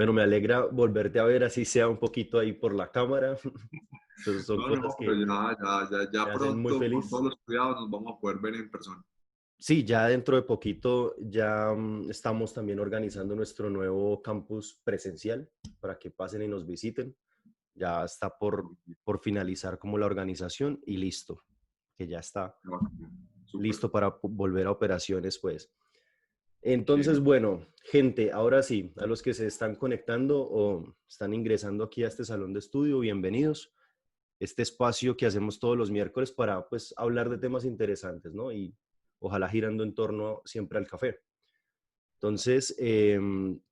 Bueno, me alegra volverte a ver, así sea un poquito ahí por la cámara. Son No, cosas no, pero que ya me hacen muy pronto, con feliz. todos los cuidados, nos vamos a poder ver en persona. Sí, ya dentro de poquito ya estamos también organizando nuestro nuevo campus presencial para que pasen y nos visiten. Ya está por finalizar como la organización y listo, que ya está Súper, listo para volver a operaciones, pues. Entonces, bien. bueno, gente, ahora sí, a los que se están conectando o están ingresando aquí a este salón de estudio, bienvenidos. Este espacio que hacemos todos los miércoles para, pues, hablar de temas interesantes, ¿no? Y ojalá girando en torno siempre al café. Entonces,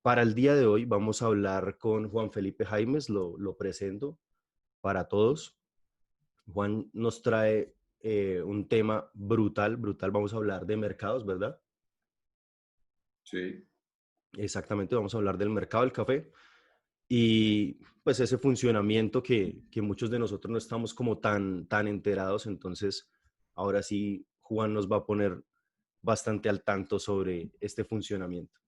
para el día de hoy vamos a hablar con Juan Felipe Jaimes, lo presento para todos. Juan nos trae un tema brutal, brutal. Vamos a hablar de mercados, ¿verdad? Sí. Exactamente, vamos a hablar del mercado del café y pues ese funcionamiento que muchos de nosotros no estamos como tan enterados. Entonces, ahora sí, Juan nos va a poner bastante al tanto sobre este funcionamiento.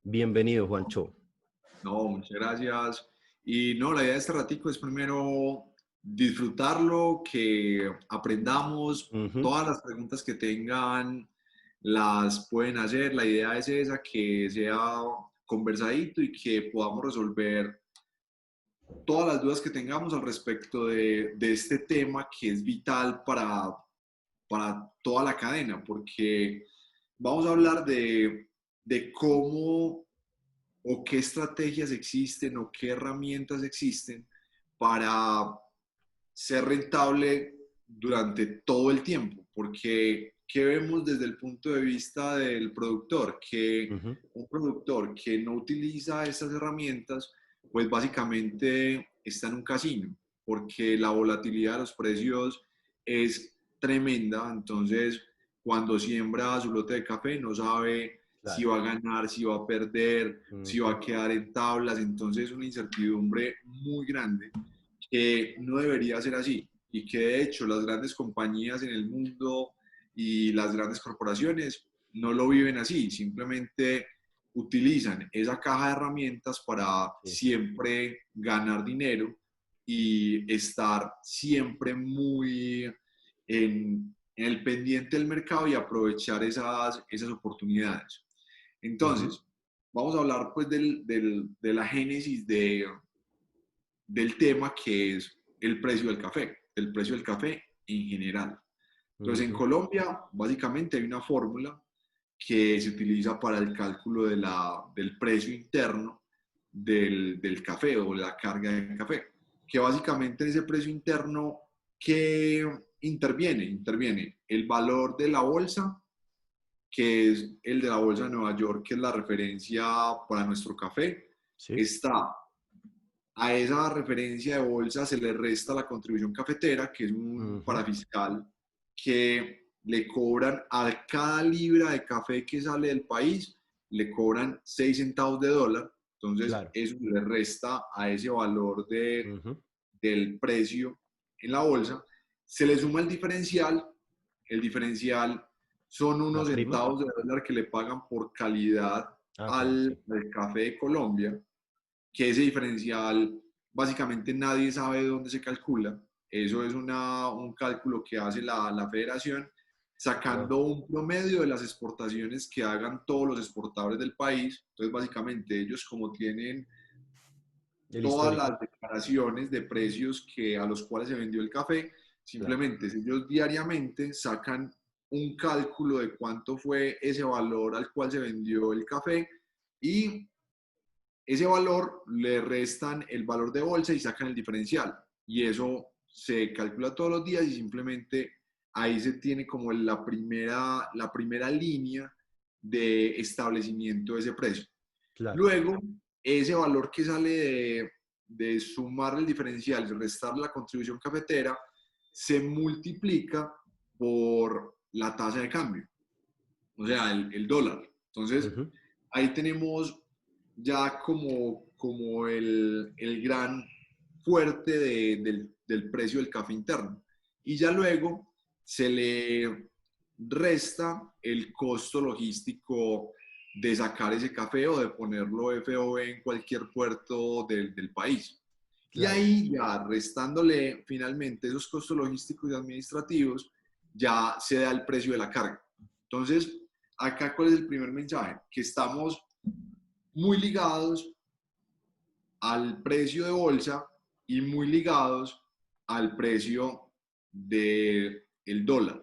Bienvenido, Juancho. No, muchas gracias. Y no, la idea de este ratico es primero disfrutarlo, que aprendamos Ujú. todas las preguntas que tengan, las pueden hacer. La idea es esa, que sea conversadito y que podamos resolver todas las dudas que tengamos al respecto de este tema que es vital para toda la cadena, porque vamos a hablar de cómo o qué estrategias existen o qué herramientas existen para ser rentable durante todo el tiempo, porque ¿qué vemos desde el punto de vista del productor? Que Ujú. un productor que no utiliza estas herramientas, pues básicamente está en un casino, porque la volatilidad de los precios es tremenda. Entonces, cuando siembra su lote de café, no sabe si Claro. va a ganar, si va a perder, si va Ujú. a quedar en tablas. Entonces, es una incertidumbre muy grande que no debería ser así, y que de hecho las grandes compañías en el mundo y las grandes corporaciones no lo viven así, simplemente utilizan esa caja de herramientas para Sí. siempre ganar dinero y estar siempre muy en el pendiente del mercado y aprovechar esas oportunidades. Ujú. Entonces, vamos a hablar pues de la génesis del tema, que es el precio del café en general. Entonces, en Ujú. Colombia, básicamente hay una fórmula que se utiliza para el cálculo del precio interno del café o la carga de café, que básicamente en ese precio interno, ¿qué interviene? Interviene el valor de la bolsa, que es el de la bolsa de Nueva York, que es la referencia para nuestro café. Sí. Está A esa referencia de bolsa se le resta la contribución cafetera, que es un Ujú. parafiscal que le cobran a cada libra de café que sale del país, le cobran 6 centavos de dólar. Entonces, Claro. eso le resta a ese valor Ujú. del precio en la bolsa. Se le suma el diferencial son La unos prima. centavos de dólar que le pagan por calidad Ah, claro, sí. al café de Colombia, que ese diferencial básicamente nadie sabe dónde se calcula. Eso es un cálculo que hace la federación, sacando Ajá. un promedio de las exportaciones que hagan todos los exportadores del país. Entonces, básicamente ellos, como tienen El todas histórico. las declaraciones de precios a los cuales se vendió el café, Claro. simplemente ellos diariamente sacan un cálculo de cuánto fue ese valor al cual se vendió el café, y ese valor le restan el valor de bolsa y sacan el diferencial. Y eso se calcula todos los días, y simplemente ahí se tiene como la primera línea de establecimiento de ese precio. Claro. Luego, ese valor que sale de sumar el diferencial y restar la contribución cafetera se multiplica por la tasa de cambio, o sea, el dólar. Entonces, Ujú. ahí tenemos ya como el gran fuerte del precio del café interno. Y ya luego se le resta el costo logístico de sacar ese café o de ponerlo FOB en cualquier puerto del país. Y Claro. ahí ya restándole finalmente esos costos logísticos y administrativos, ya se da el precio de la carga. Entonces, acá, ¿cuál es el primer mensaje? Que estamos muy ligados al precio de bolsa y muy ligados al precio del dólar.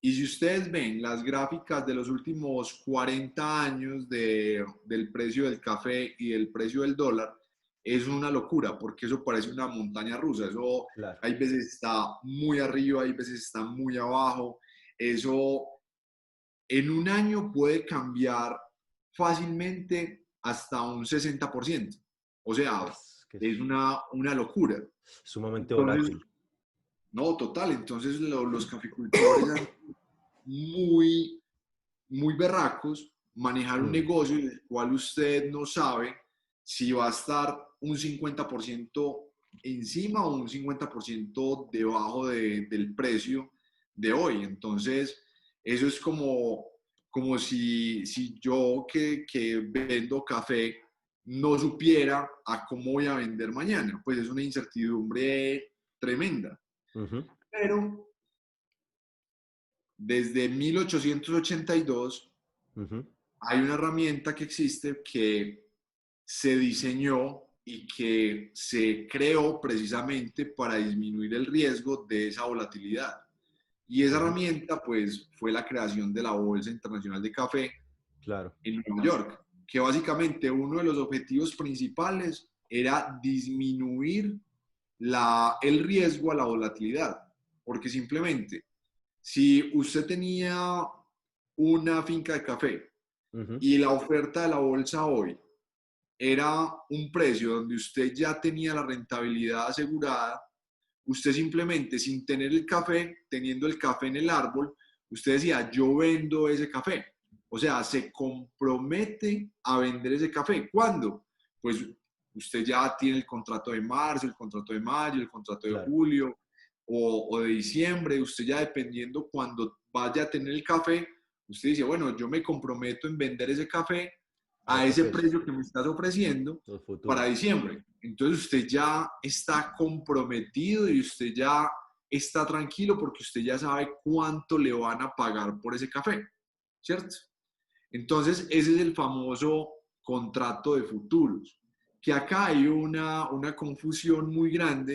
Y si ustedes ven las gráficas de los últimos 40 años del precio del café y del precio del dólar, es una locura, porque eso parece una montaña rusa. Eso Claro. hay veces está muy arriba, hay veces está muy abajo. Eso en un año puede cambiar fácilmente hasta un 60%. O sea, Que es es una locura. sumamente Entonces, volátil. no, total. Entonces los caficultores han muy, muy berracos manejar un Mm. negocio en el cual usted no sabe si va a estar un 50% encima o un 50% debajo del precio de hoy. Entonces, eso es como si yo que vendo café no supiera a cómo voy a vender mañana. Pues es una incertidumbre tremenda. Ujú. Pero desde 1882 Ujú. hay una herramienta que existe que se diseñó y que se creó precisamente para disminuir el riesgo de esa volatilidad. Y esa Ujú. herramienta, pues, fue la creación de la Bolsa Internacional de Café Claro. en Nueva York, que básicamente uno de los objetivos principales era disminuir el riesgo a la volatilidad, porque simplemente si usted tenía una finca de café Ujú. y la oferta de la bolsa hoy era un precio donde usted ya tenía la rentabilidad asegurada, usted simplemente sin tener el café, teniendo el café en el árbol, usted decía, yo vendo ese café. O sea, se compromete a vender ese café. ¿Cuándo? Pues usted ya tiene el contrato de marzo, el contrato de mayo, el contrato de Claro. julio o de diciembre. Usted ya dependiendo cuando vaya a tener el café, usted dice, bueno, yo me comprometo en vender ese café A a ese ese precio. precio que me estás ofreciendo Los para futuros. diciembre. Entonces usted ya está comprometido y usted ya está tranquilo porque usted ya sabe cuánto le van a pagar por ese café, ¿cierto? Entonces ese es el famoso contrato de futuros, que acá hay una confusión muy grande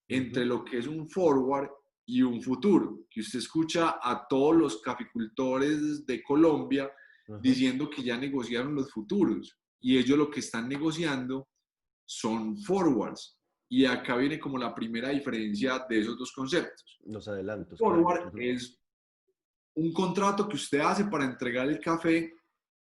Ujú. entre lo que es un forward y un futuro, que usted escucha a todos los caficultores de Colombia Ajá. diciendo que ya negociaron los futuros y ellos lo que están negociando son forwards. Y acá viene como la primera diferencia de esos dos conceptos. Los adelantos, claro. Forward Ujú. es un contrato que usted hace para entregar el café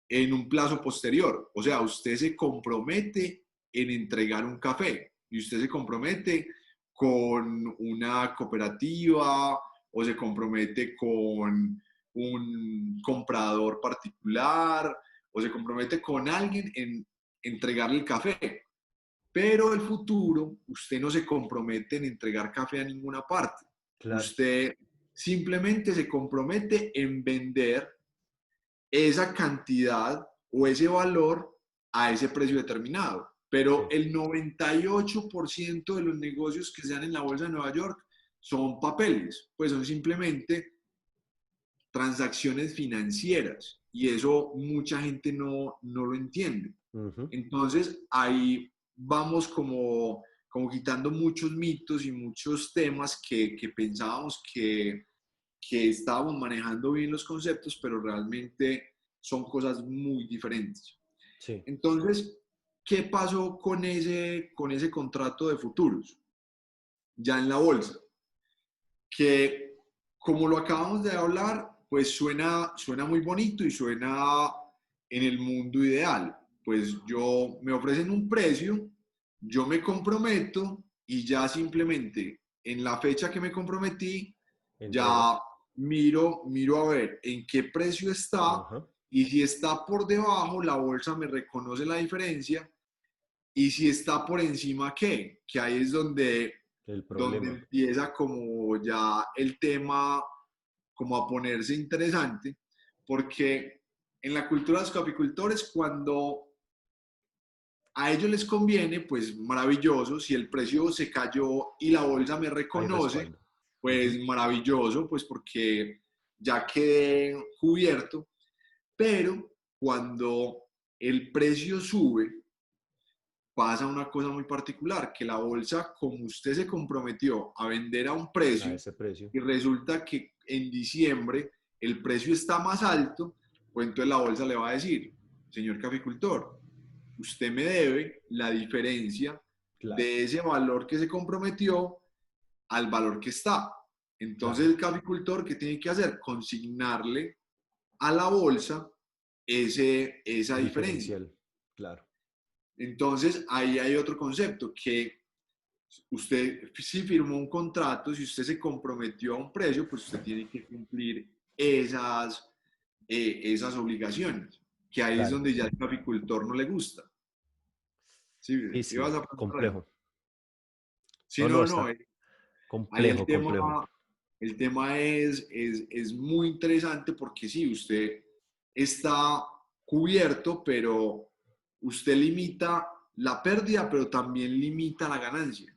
en un plazo posterior. O sea, usted se compromete en entregar un café y usted se compromete con una cooperativa o se compromete con un comprador particular o se compromete con alguien en entregarle el café. Pero el futuro, usted no se compromete en entregar café a ninguna parte. Claro. Usted simplemente se compromete en vender esa cantidad o ese valor a ese precio determinado. Pero Sí. el 98% de los negocios que se dan en la Bolsa de Nueva York son papeles, pues son simplemente transacciones financieras y eso mucha gente no lo entiende. Ujú. Entonces ahí vamos como quitando muchos mitos y muchos temas que pensábamos que estábamos manejando bien los conceptos, pero realmente son cosas muy diferentes. Sí. Entonces, ¿qué pasó con ese contrato de futuros ya en la bolsa? Que como lo acabamos de hablar, pues suena muy bonito y suena en el mundo ideal. Pues yo me ofrecen un precio, yo me comprometo y ya simplemente en la fecha que me comprometí, Entregas. ya miro a ver en qué precio está Ajá. y si está por debajo, la bolsa me reconoce la diferencia y si está por encima, ¿qué? Que ahí es El donde problema. empieza como ya el tema como a ponerse interesante, porque en la cultura de los caficultores, cuando a ellos les conviene, pues maravilloso. Si el precio se cayó y la bolsa me Hay reconoce, respaldo. pues maravilloso, pues porque ya quedé cubierto. Pero cuando el precio sube, pasa una cosa muy particular, que la bolsa, como usted se comprometió a vender a un A precio ese precio. y resulta que en diciembre el precio está más alto, pues entonces la bolsa le va a decir, señor caficultor, usted me debe la diferencia Claro, de ese valor que se comprometió al valor que está. Entonces claro. el caficultor, ¿qué tiene que hacer? Consignarle a la bolsa esa El diferencia. diferencial. Claro. Entonces ahí hay otro concepto, que usted si firmó un contrato, si usted se comprometió a un precio, pues usted tiene que cumplir esas obligaciones, que ahí es Claro. donde ya el caficultor no le gusta. Sí, Sí, ibas sí. a preguntar algo. Complejo. Sí, No, no, no, no, está ahí complejo, complejo. el tema es muy interesante porque sí, usted está cubierto, pero usted limita la pérdida, pero también limita la ganancia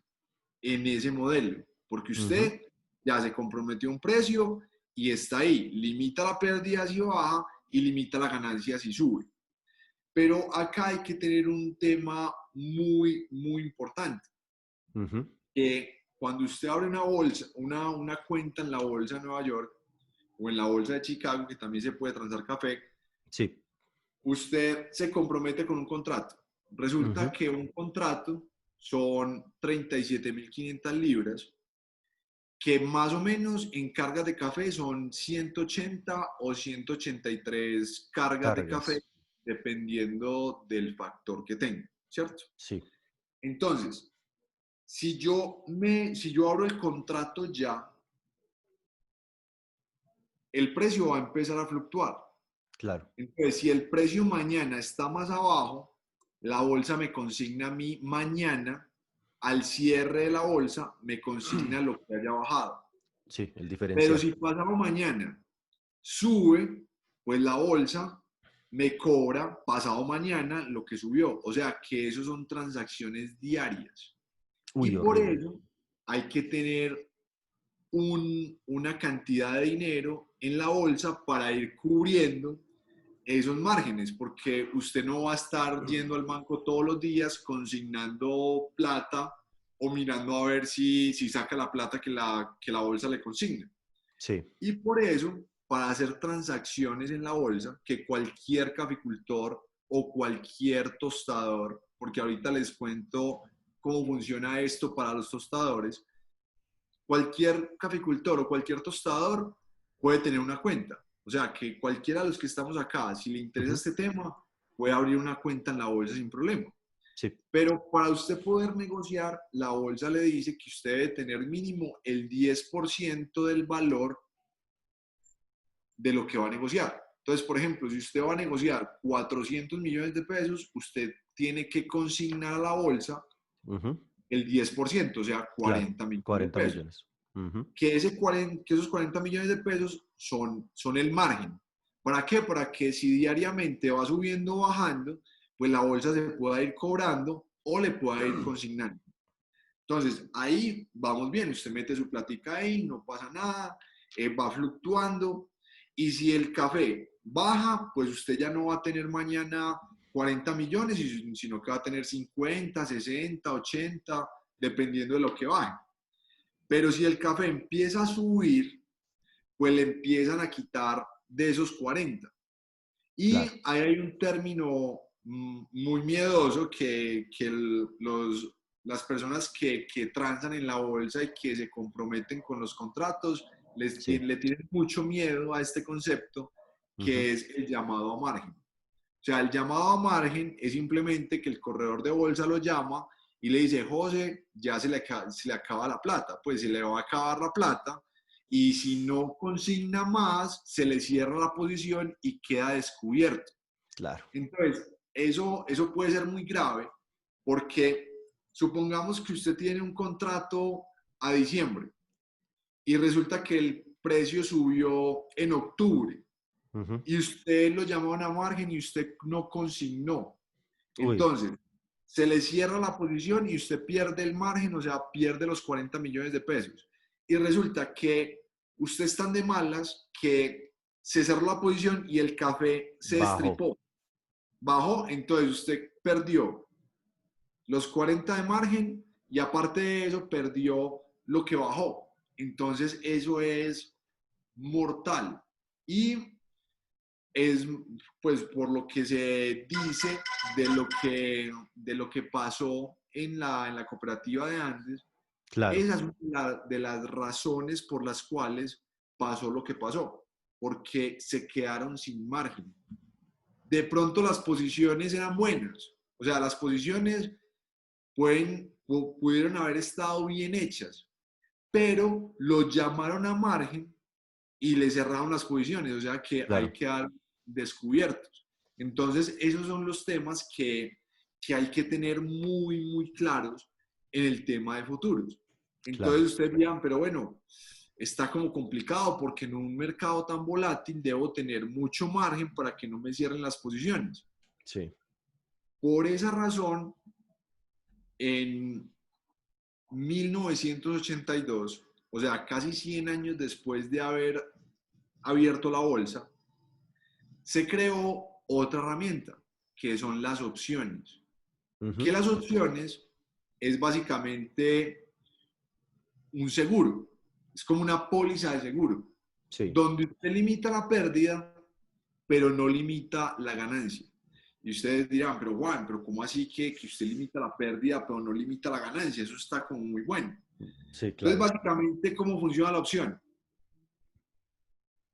en ese modelo, porque Ujú. usted ya se comprometió a un precio y está ahí, limita la pérdida si baja y limita la ganancia si sube. Pero acá hay que tener un tema muy, muy importante, Ujú. que cuando usted abre una bolsa, una cuenta en la bolsa de Nueva York o en la bolsa de Chicago, que también se puede transar café, Sí. usted se compromete con un contrato. Resulta Ujú. que un contrato son 37.500 libras, que más o menos en cargas de café son 180 o 183 cargas de café, Cargas. dependiendo del factor que tenga, ¿cierto? Sí. Entonces, si yo abro el contrato ya, el precio va a empezar a fluctuar. Claro. Entonces, si el precio mañana está más abajo, la bolsa me consigna a mí mañana, al cierre de la bolsa, me consigna lo que haya bajado. Sí, el Pero diferencial. si pasado mañana sube, pues la bolsa me cobra pasado mañana lo que subió. O sea que eso son transacciones diarias. Y Uy, por horrible. eso hay que tener una cantidad de dinero en la bolsa para ir cubriendo esos márgenes, porque usted no va a estar yendo al banco todos los días consignando plata o mirando a ver si saca la plata que la bolsa le consigna. Sí. Y por eso, para hacer transacciones en la bolsa, que cualquier caficultor o cualquier tostador, porque ahorita les cuento cómo funciona esto para los tostadores, cualquier caficultor o cualquier tostador puede tener una cuenta. O sea, que cualquiera de los que estamos acá, si le interesa Ujú. este tema, puede abrir una cuenta en la bolsa sin problema. Sí. Pero para usted poder negociar, la bolsa le dice que usted debe tener mínimo el 10% del valor de lo que va a negociar. Entonces, por ejemplo, si usted va a negociar 400 millones de pesos, usted tiene que consignar a la bolsa Ujú. el 10%, o sea, Claro. 40 millones de 40 pesos. millones. Ujú. Que esos 40 millones de pesos son el margen. ¿Para qué? Para que si diariamente va subiendo o bajando, pues la bolsa se pueda ir cobrando o le pueda ir consignando. Entonces, ahí vamos bien, usted mete su platica ahí, no pasa nada, va fluctuando. Y si el café baja, pues usted ya no va a tener mañana 40 millones, sino que va a tener 50, 60, 80, dependiendo de lo que baje. Pero si el café empieza a subir, pues le empiezan a quitar de esos 40. Y Claro. ahí hay un término muy miedoso las personas que transan en la bolsa y que se comprometen con los contratos Sí. le tienen mucho miedo a este concepto, Ujú. que es el llamado a margen. O sea, el llamado a margen es simplemente que el corredor de bolsa lo llama y le dice, José, ya se le acaba la plata, pues se le va a acabar la plata y si no consigna más, se le cierra la posición y queda descubierto. Claro. Entonces, eso puede ser muy grave porque supongamos que usted tiene un contrato a diciembre y resulta que el precio subió en octubre. Ujú. y usted lo llamaron a margen y usted no consignó. Uy, Entonces, se le cierra la posición y usted pierde el margen, o sea, pierde los 40 millones de pesos. Y resulta que usted es tan de malas que se cerró la posición y el café se bajo. destripó, bajó, entonces usted perdió los 40 de margen y aparte de eso perdió lo que bajó. Entonces eso es mortal. Y es pues por lo que se dice de lo que pasó en la cooperativa de Andes, Claro, esa es una de las razones por las cuales pasó lo que pasó, porque se quedaron sin margen. De pronto las posiciones eran buenas, o sea, las posiciones pudieron haber estado bien hechas, pero lo llamaron a margen y le cerraron las posiciones, o sea que hay claro, que dar descubiertos. Entonces, esos son los temas que hay que tener muy, muy claros en el tema de futuros. claro. Entonces, ustedes dirán, pero bueno, está como complicado porque en un mercado tan volátil debo tener mucho margen para que no me cierren las posiciones. Sí. Por esa razón, en 1982, o sea, casi 100 años después de haber abierto la bolsa, se creó otra herramienta, que son las opciones. Que Ujú. las opciones es básicamente un seguro, es como una póliza de seguro, Sí, donde usted limita la pérdida, pero no limita la ganancia. Y ustedes dirán, pero Juan, pero ¿cómo así que usted limita la pérdida, pero no limita la ganancia? Eso está como muy bueno. sí, Entonces, claro. básicamente, ¿cómo funciona la opción?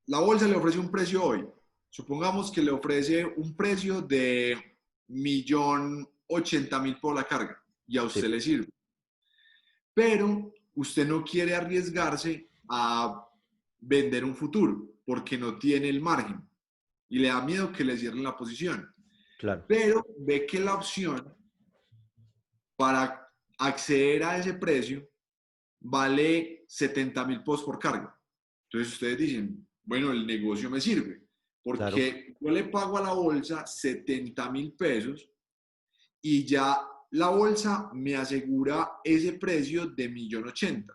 La bolsa le ofrece un precio hoy. Supongamos que le ofrece un precio de 1.080.000 por la carga y a usted Sí, le sirve. Pero usted no quiere arriesgarse a vender un futuro porque no tiene el margen y le da miedo que le cierren la posición. claro. Pero ve que la opción para acceder a ese precio vale 70.000 pesos por carga. Entonces ustedes dicen, bueno, el negocio me sirve, Claro. porque yo le pago a la bolsa 70.000 pesos y ya la bolsa me asegura ese precio de 1.080.000.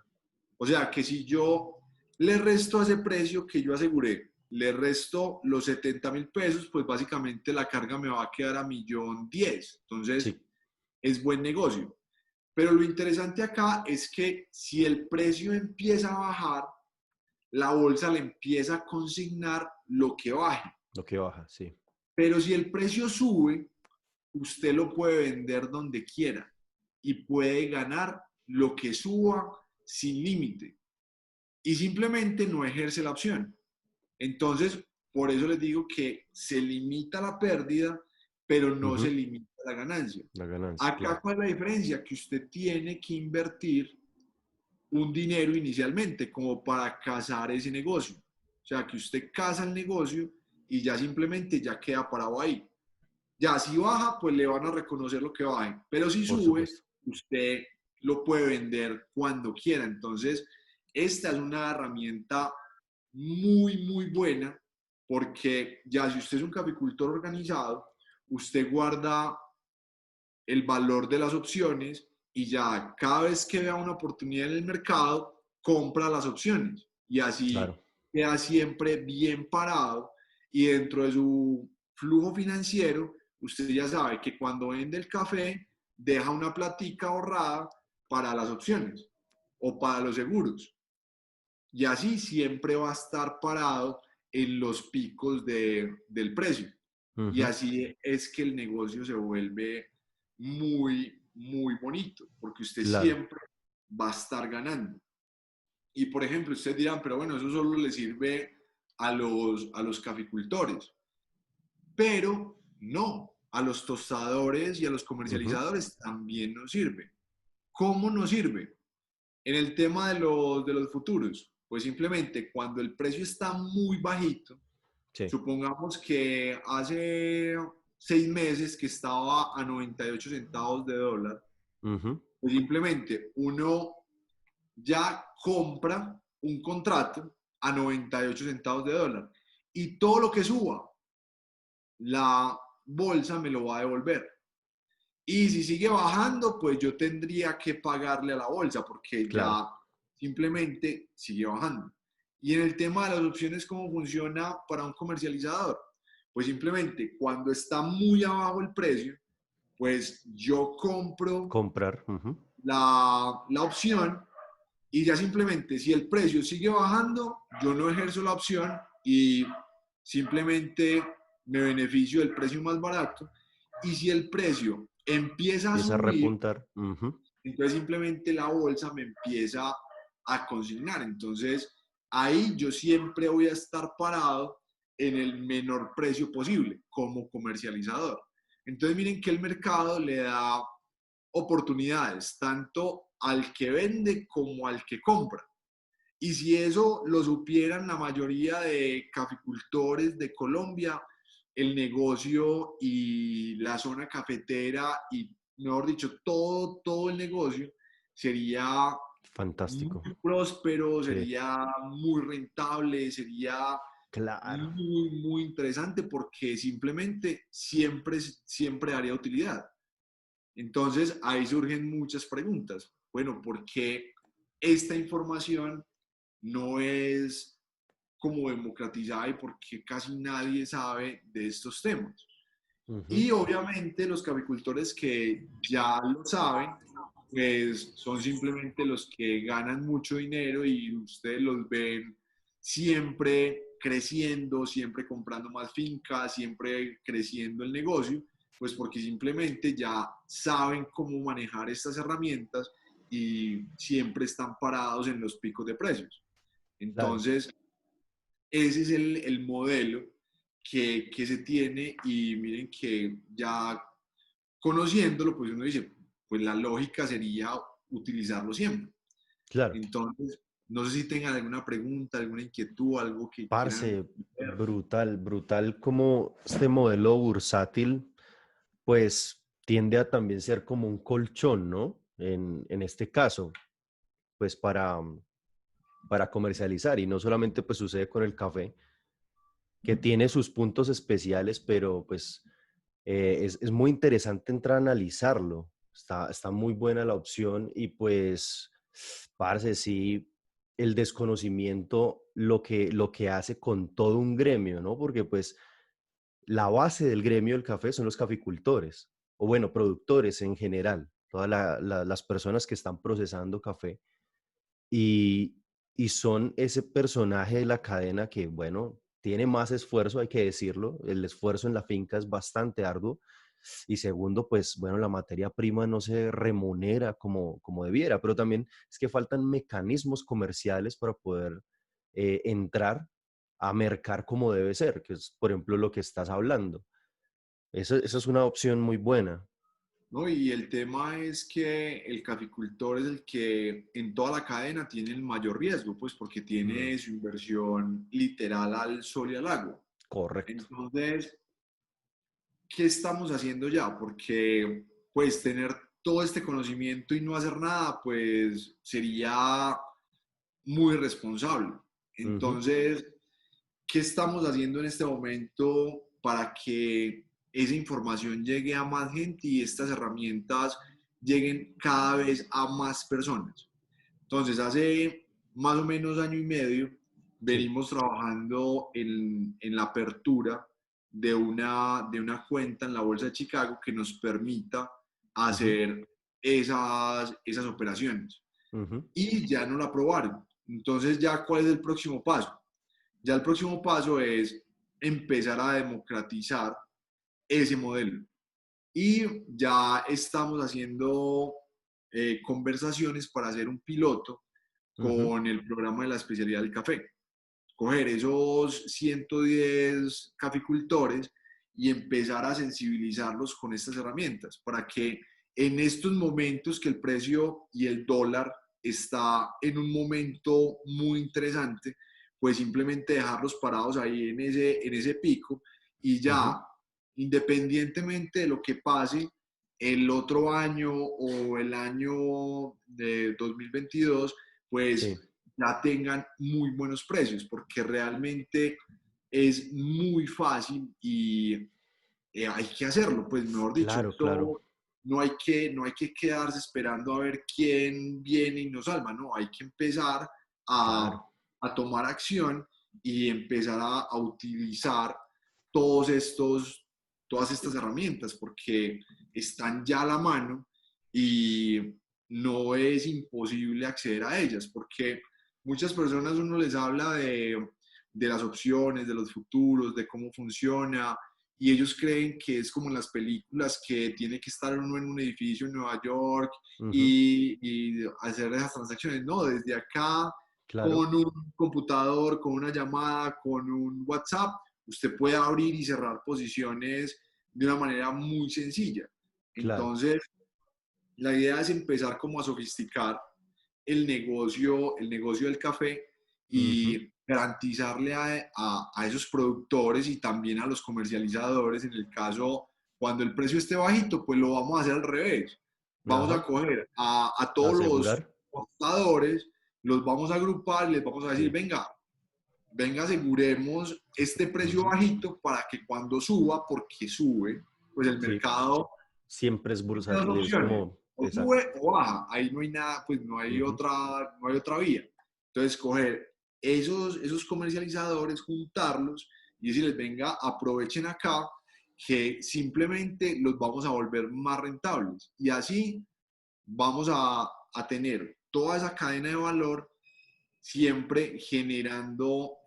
O sea que si yo le resto a ese precio que yo aseguré, le resto los 70.000 pesos, pues básicamente la carga me va a quedar a 1.010.000. Entonces Sí. es buen negocio. Pero lo interesante acá es que si el precio empieza a bajar, la bolsa le empieza a consignar lo que baje. Lo que baja, sí. Pero si el precio sube, usted lo puede vender donde quiera y puede ganar lo que suba sin límite y simplemente no ejerce la opción. Entonces, por eso les digo que se limita la pérdida, pero no se Ujú. limita la ganancia. La ganancia, Acá, claro. ¿cuál es la diferencia? Que usted tiene que invertir un dinero inicialmente como para casar ese negocio. O sea, que usted casa el negocio y ya simplemente ya queda parado ahí. Ya si baja, pues le van a reconocer lo que baje, pero si Por sube, supuesto. usted lo puede vender cuando quiera. Entonces, esta es una herramienta muy, muy buena porque ya si usted es un caficultor organizado, usted guarda el valor de las opciones y ya cada vez que vea una oportunidad en el mercado, compra las opciones y así Claro. queda siempre bien parado y dentro de su flujo financiero, usted ya sabe que cuando vende el café, deja una platica ahorrada para las opciones o para los seguros. Y así siempre va a estar parado en los picos del precio. Y Ujú. así es que el negocio se vuelve muy, muy bonito, porque usted Claro. siempre va a estar ganando. Y por ejemplo, ustedes dirán, pero bueno, eso solo le sirve a los caficultores. Pero no, a los tostadores y a los Ujú. comercializadores también nos sirve. ¿Cómo nos sirve? En el tema de los futuros, pues simplemente cuando el precio está muy bajito, Sí. supongamos que hace 6 meses que estaba a 98 centavos de dólar, Ujú. pues simplemente uno ya compra un contrato a 98 centavos de dólar y todo lo que suba, la bolsa me lo va a devolver. Y si sigue bajando, pues yo tendría que pagarle a la bolsa porque Claro, ya simplemente sigue bajando. Y en el tema de las opciones, ¿cómo funciona para un comercializador? Pues simplemente cuando está muy abajo el precio, pues yo compro comprar. Ujú. la opción y ya simplemente si el precio sigue bajando, yo no ejerzo la opción y simplemente me beneficio del precio más barato. Y si el precio empieza a Empieza a subir, repuntar. Ujú. entonces simplemente la bolsa me empieza a consignar. Entonces ahí yo siempre voy a estar parado en el menor precio posible como comercializador. Entonces miren que el mercado le da oportunidades tanto al que vende como al que compra. Y si eso lo supieran la mayoría de caficultores de Colombia, el negocio y la zona cafetera y, mejor dicho, todo el negocio sería muy Fantástico. próspero, Sí, sería muy rentable, sería claro. muy interesante porque simplemente siempre daría utilidad. Entonces, ahí surgen muchas preguntas. Bueno, ¿por qué esta información no es como democratizada y por qué casi nadie sabe de estos temas? Ujú. Y obviamente los caficultores que ya lo saben, pues son simplemente los que ganan mucho dinero y ustedes los ven siempre creciendo, siempre comprando más fincas, siempre creciendo el negocio, pues porque simplemente ya saben cómo manejar estas herramientas y siempre están parados en los picos de precios. Claro. Entonces, ese es el modelo que se tiene y miren que ya conociéndolo, pues uno dice, pues la lógica sería utilizarlo siempre. Claro. Entonces, no sé si tengan alguna pregunta, alguna inquietud, algo que quieran Parce, ver. brutal, brutal como este modelo bursátil, pues tiende a también ser como un colchón, ¿no? En este caso, pues para comercializar y no solamente pues sucede con el café, que tiene sus puntos especiales, pero pues es muy interesante entrar a analizarlo. Está muy buena la opción y pues, parce, sí, el desconocimiento lo que hace con todo un gremio, ¿no? Porque pues la base del gremio del café son los caficultores, o bueno, productores en general, todas las personas que están procesando café y, y son ese personaje de la cadena que, bueno, tiene más esfuerzo, hay que decirlo, el esfuerzo en la finca es bastante arduo y segundo, pues bueno, la materia prima no se remunera como debiera, pero también es que faltan mecanismos comerciales para poder entrar a mercar como debe ser, que es, por ejemplo, lo que estás hablando. Esa es una opción muy buena. ¿No? Y el tema es que el caficultor es el que en toda la cadena tiene el mayor riesgo, pues porque Mm, tiene su inversión literal al sol y al agua. correcto. Entonces, ¿qué estamos haciendo ya? Porque pues tener todo este conocimiento y no hacer nada, pues sería muy irresponsable. Ujú, Entonces, ¿qué estamos haciendo en este momento para que esa información llegue a más gente y estas herramientas lleguen cada vez a más personas? Entonces, hace más o menos año y medio sí. venimos trabajando en la apertura de una cuenta en la Bolsa de Chicago que nos permita Ujú, hacer esas operaciones. ujú, Y ya no la aprobaron. Entonces, ¿ya cuál es el próximo paso? Ya el próximo paso es empezar a democratizar ese modelo. Y ya estamos haciendo conversaciones para hacer un piloto ujú. con el programa de la especialidad del café. Coger esos 110 caficultores y empezar a sensibilizarlos con estas herramientas para que en estos momentos que el precio y el dólar está en un momento muy interesante, pues simplemente dejarlos parados ahí en ese pico y Ujú. ya, independientemente de lo que pase el otro año o el año de 2022, Sí, pues ya tengan muy buenos precios, porque realmente es muy fácil y hay que hacerlo, pues mejor dicho, Claro, claro, no hay que quedarse esperando a ver quién viene y nos salva, no, hay que empezar claro, a tomar acción y empezar a utilizar todas estas herramientas, porque están ya a la mano y no es imposible acceder a ellas, porque muchas personas uno les habla de las opciones, de los futuros, de cómo funciona, y ellos creen que es como en las películas que tiene que estar uno en un edificio en Nueva York ujú, y hacer esas transacciones. No, desde acá, claro, con un computador, con una llamada, con un WhatsApp, usted puede abrir y cerrar posiciones de una manera muy sencilla. claro. Entonces, la idea es empezar como a sofisticar el negocio del café Ujú, y garantizarle a esos productores y también a los comercializadores, en el caso cuando el precio esté bajito, pues lo vamos a hacer al revés. Vamos a ajá, coger a todos los asegurar. costadores, los vamos a agrupar y les vamos a decir, Sí. venga, venga, aseguremos este precio Ujú, bajito para que cuando suba, porque sube, pues el sí. mercado Siempre es tiene dos bursátil, es opciones, como, o exacto. sube o baja, ahí no hay nada, pues Ujú, no hay otra vía. Entonces, coger esos comercializadores, juntarlos y decirles, venga, aprovechen acá, que simplemente los vamos a volver más rentables. Y así vamos a tener toda esa cadena de valor siempre generando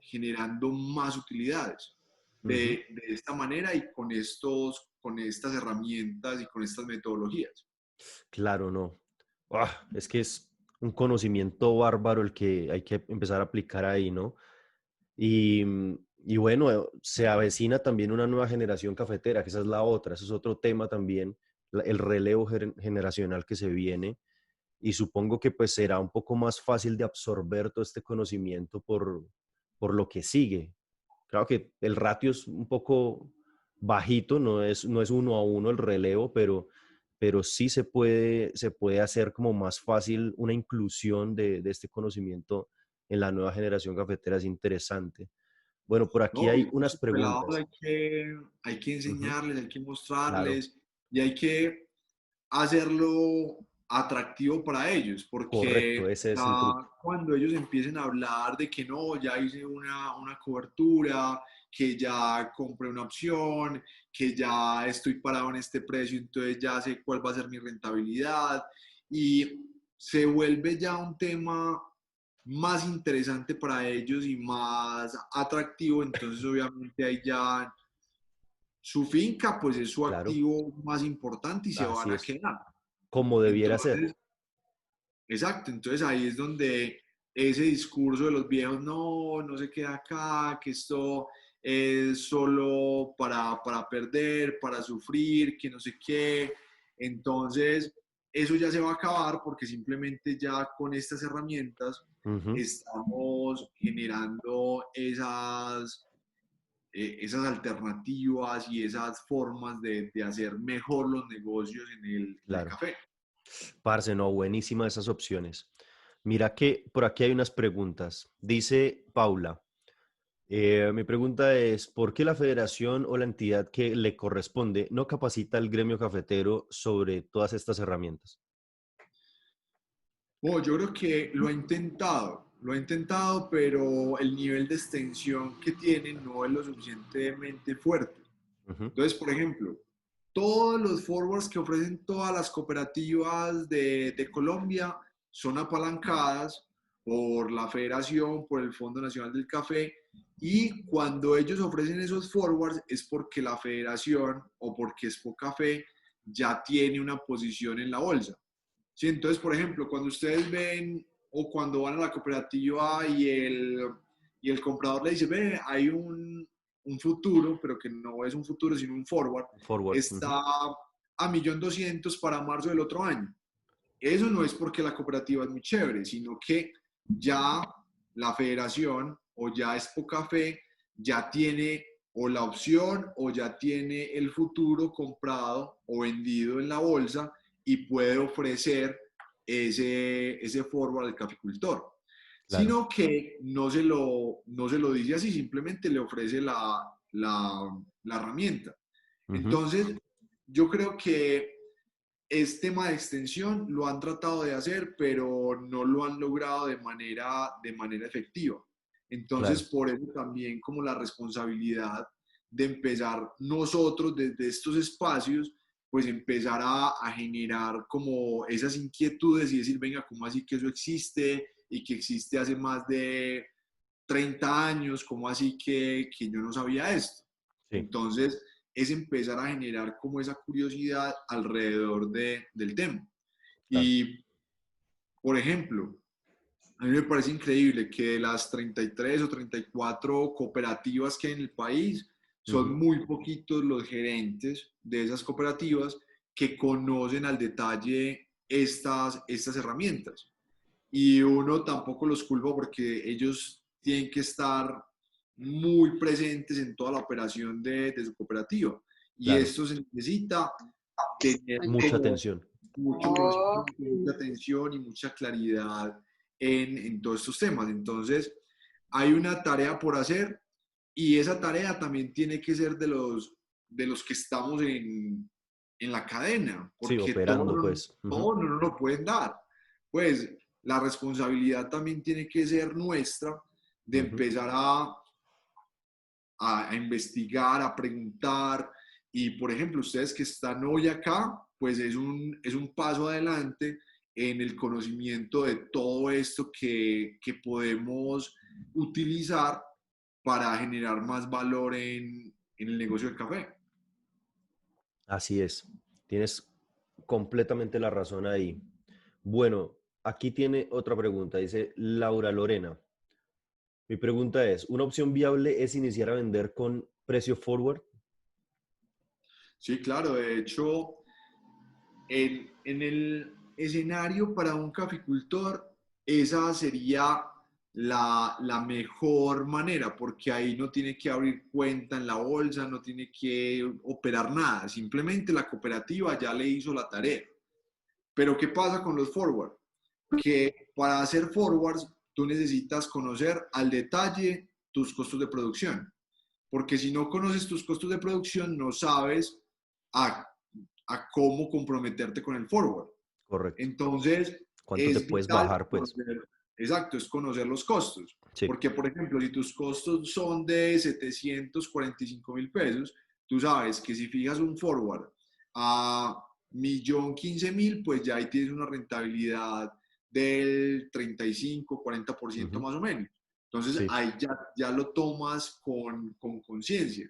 más utilidades. ujú. De esta manera y con estas herramientas y con estas metodologías. Claro, no. Es que es un conocimiento bárbaro el que hay que empezar a aplicar ahí, ¿no? Y bueno, se avecina también una nueva generación cafetera, que esa es la otra, ese es otro tema también, el relevo generacional que se viene. Y supongo que pues será un poco más fácil de absorber todo este conocimiento por lo que sigue. Claro que el ratio es un poco bajito, no es uno a uno el relevo, pero sí se puede hacer como más fácil una inclusión de este conocimiento en la nueva generación cafetera. Es interesante. Bueno, por aquí No, y hay unas estos pelados preguntas. hay que Ujú, enseñarles, hay que claro, mostrarles y hay que hacerlo atractivo para ellos, correcto, porque ese es el ya truco. cuando ellos empiecen a hablar de que no, ya hice una cobertura, que ya compré una opción, que ya estoy parado en este precio, entonces ya sé cuál va a ser mi rentabilidad y se vuelve ya un tema más interesante para ellos y más atractivo, entonces obviamente ahí ya su finca pues es su Claro, activo más importante y se van así a es, quedar. como debiera ser. Entonces, exacto, entonces ahí es donde ese discurso de los viejos, no, no se queda acá, que esto es solo para perder, para sufrir, que no sé qué. Entonces, eso ya se va a acabar porque simplemente ya con estas herramientas Ujú, estamos generando esas alternativas y esas formas de hacer mejor los negocios en el claro. café. Parce, no, buenísimas esas opciones. Mira que por aquí hay unas preguntas. Dice Paula, mi pregunta es, ¿por qué la federación o la entidad que le corresponde no capacita al gremio cafetero sobre todas estas herramientas? Bueno, yo creo que lo ha intentado, pero el nivel de extensión que tiene no es lo suficientemente fuerte. Ujú, Entonces, por ejemplo, todos los forwards que ofrecen todas las cooperativas de Colombia son apalancadas por la federación, por el Fondo Nacional del Café, y cuando ellos ofrecen esos forwards es porque la federación o porque Expo Café ya tiene una posición en la bolsa. Sí, entonces, por ejemplo, cuando ustedes ven o cuando van a la cooperativa y el comprador le dice, ve, hay un futuro, pero que no es un futuro, sino un forward, forward. está Ujú, a 1.200.000 para marzo del otro año. Eso no es porque la cooperativa es muy chévere, sino que ya la federación o ya Expo Café ya tiene o la opción o ya tiene el futuro comprado o vendido en la bolsa y puede ofrecer ese forward al caficultor. Claro. sino que no se lo dice así, simplemente le ofrece la herramienta. Ujú. Entonces, yo creo que este tema de extensión lo han tratado de hacer, pero no lo han logrado de manera efectiva. Entonces, Claro. por eso también como la responsabilidad de empezar nosotros desde estos espacios, pues empezar a generar como esas inquietudes y decir, venga, ¿cómo así que eso existe y que existe hace más de 30 años? ¿Cómo así que yo no sabía esto? Sí. Entonces, es empezar a generar como esa curiosidad alrededor del tema. Claro. Y, por ejemplo, a mí me parece increíble que de las 33 o 34 cooperativas que hay en el país, son Ujú. muy poquitos los gerentes de esas cooperativas que conocen al detalle estas herramientas. Y uno tampoco los culpa porque ellos tienen que estar muy presentes en toda la operación de su cooperativa. Y Claro. esto se necesita tener Mucha como atención. mucho conocimiento, mucha atención y mucha claridad en todos estos temas. Entonces, hay una tarea por hacer y esa tarea también tiene que ser de los que estamos en la cadena, Sí, porque operando, pues. Ujú. todo no nos lo pueden dar. Pues la responsabilidad también tiene que ser nuestra de Ujú. empezar a investigar, a preguntar. Y, por ejemplo, ustedes que están hoy acá, pues es un paso adelante en el conocimiento de todo esto que podemos utilizar para generar más valor en el negocio del café. Así es. Tienes completamente la razón ahí. Bueno, aquí tiene otra pregunta. Dice Laura Lorena. Mi pregunta es, ¿una opción viable es iniciar a vender con precio forward? Sí, claro, de hecho, en el escenario para un caficultor, esa sería la mejor manera, porque ahí no tiene que abrir cuenta en la bolsa, no tiene que operar nada, simplemente la cooperativa ya le hizo la tarea. Pero ¿qué pasa con los forward? Que para hacer forwards tú necesitas conocer al detalle tus costos de producción, porque si no conoces tus costos de producción, no sabes a, a cómo comprometerte con el forward. Correcto. Entonces, ¿Cuánto te es puedes vital bajar, pues? conocer, exacto, es conocer los costos. Sí. Porque, por ejemplo, si tus costos son de 745.000 pesos, tú sabes que si fijas un forward a 1.015.000, pues ya ahí tienes una rentabilidad del 35-40% Ujú. más o menos. Entonces Sí. ahí ya lo tomas con conciencia.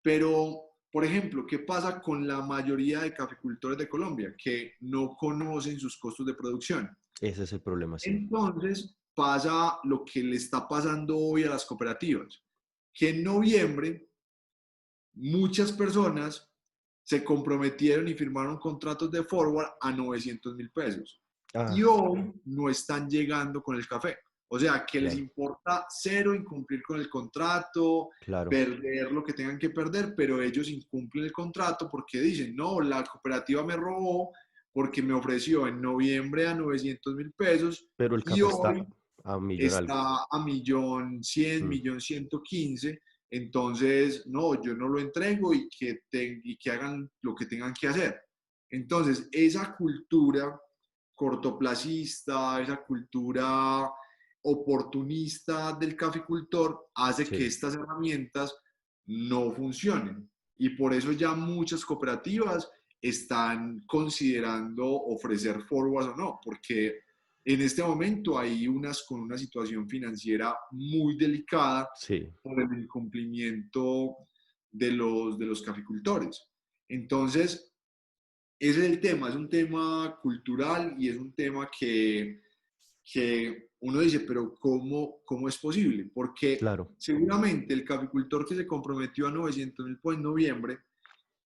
Pero, por ejemplo, ¿qué pasa con la mayoría de caficultores de Colombia que no conocen sus costos de producción? Ese es el problema, sí. Entonces pasa lo que le está pasando hoy a las cooperativas, que en noviembre muchas personas se comprometieron y firmaron contratos de forward a 900.000 pesos Ah, y hoy no están llegando con el café. O sea, que les claro, importa cero incumplir con el contrato, claro. perder lo que tengan que perder, pero ellos incumplen el contrato porque dicen, no, la cooperativa me robó porque me ofreció en noviembre a 900.000 pesos Pero el y café está hoy a un millón algo. está a 1.100.000, Mm. 1.115.000. Entonces, no, yo no lo entrego y que hagan lo que tengan que hacer. Entonces, esa cultura cortoplacista, esa cultura oportunista del caficultor hace que Sí, estas herramientas no funcionen. Y por eso ya muchas cooperativas están considerando ofrecer forwards o no, porque en este momento hay unas con una situación financiera muy delicada sí, por el incumplimiento de los caficultores. Entonces, ese es el tema, es un tema cultural y es un tema que uno dice, pero ¿cómo es posible? Porque claro, seguramente el caficultor que se comprometió a 900.000 en noviembre,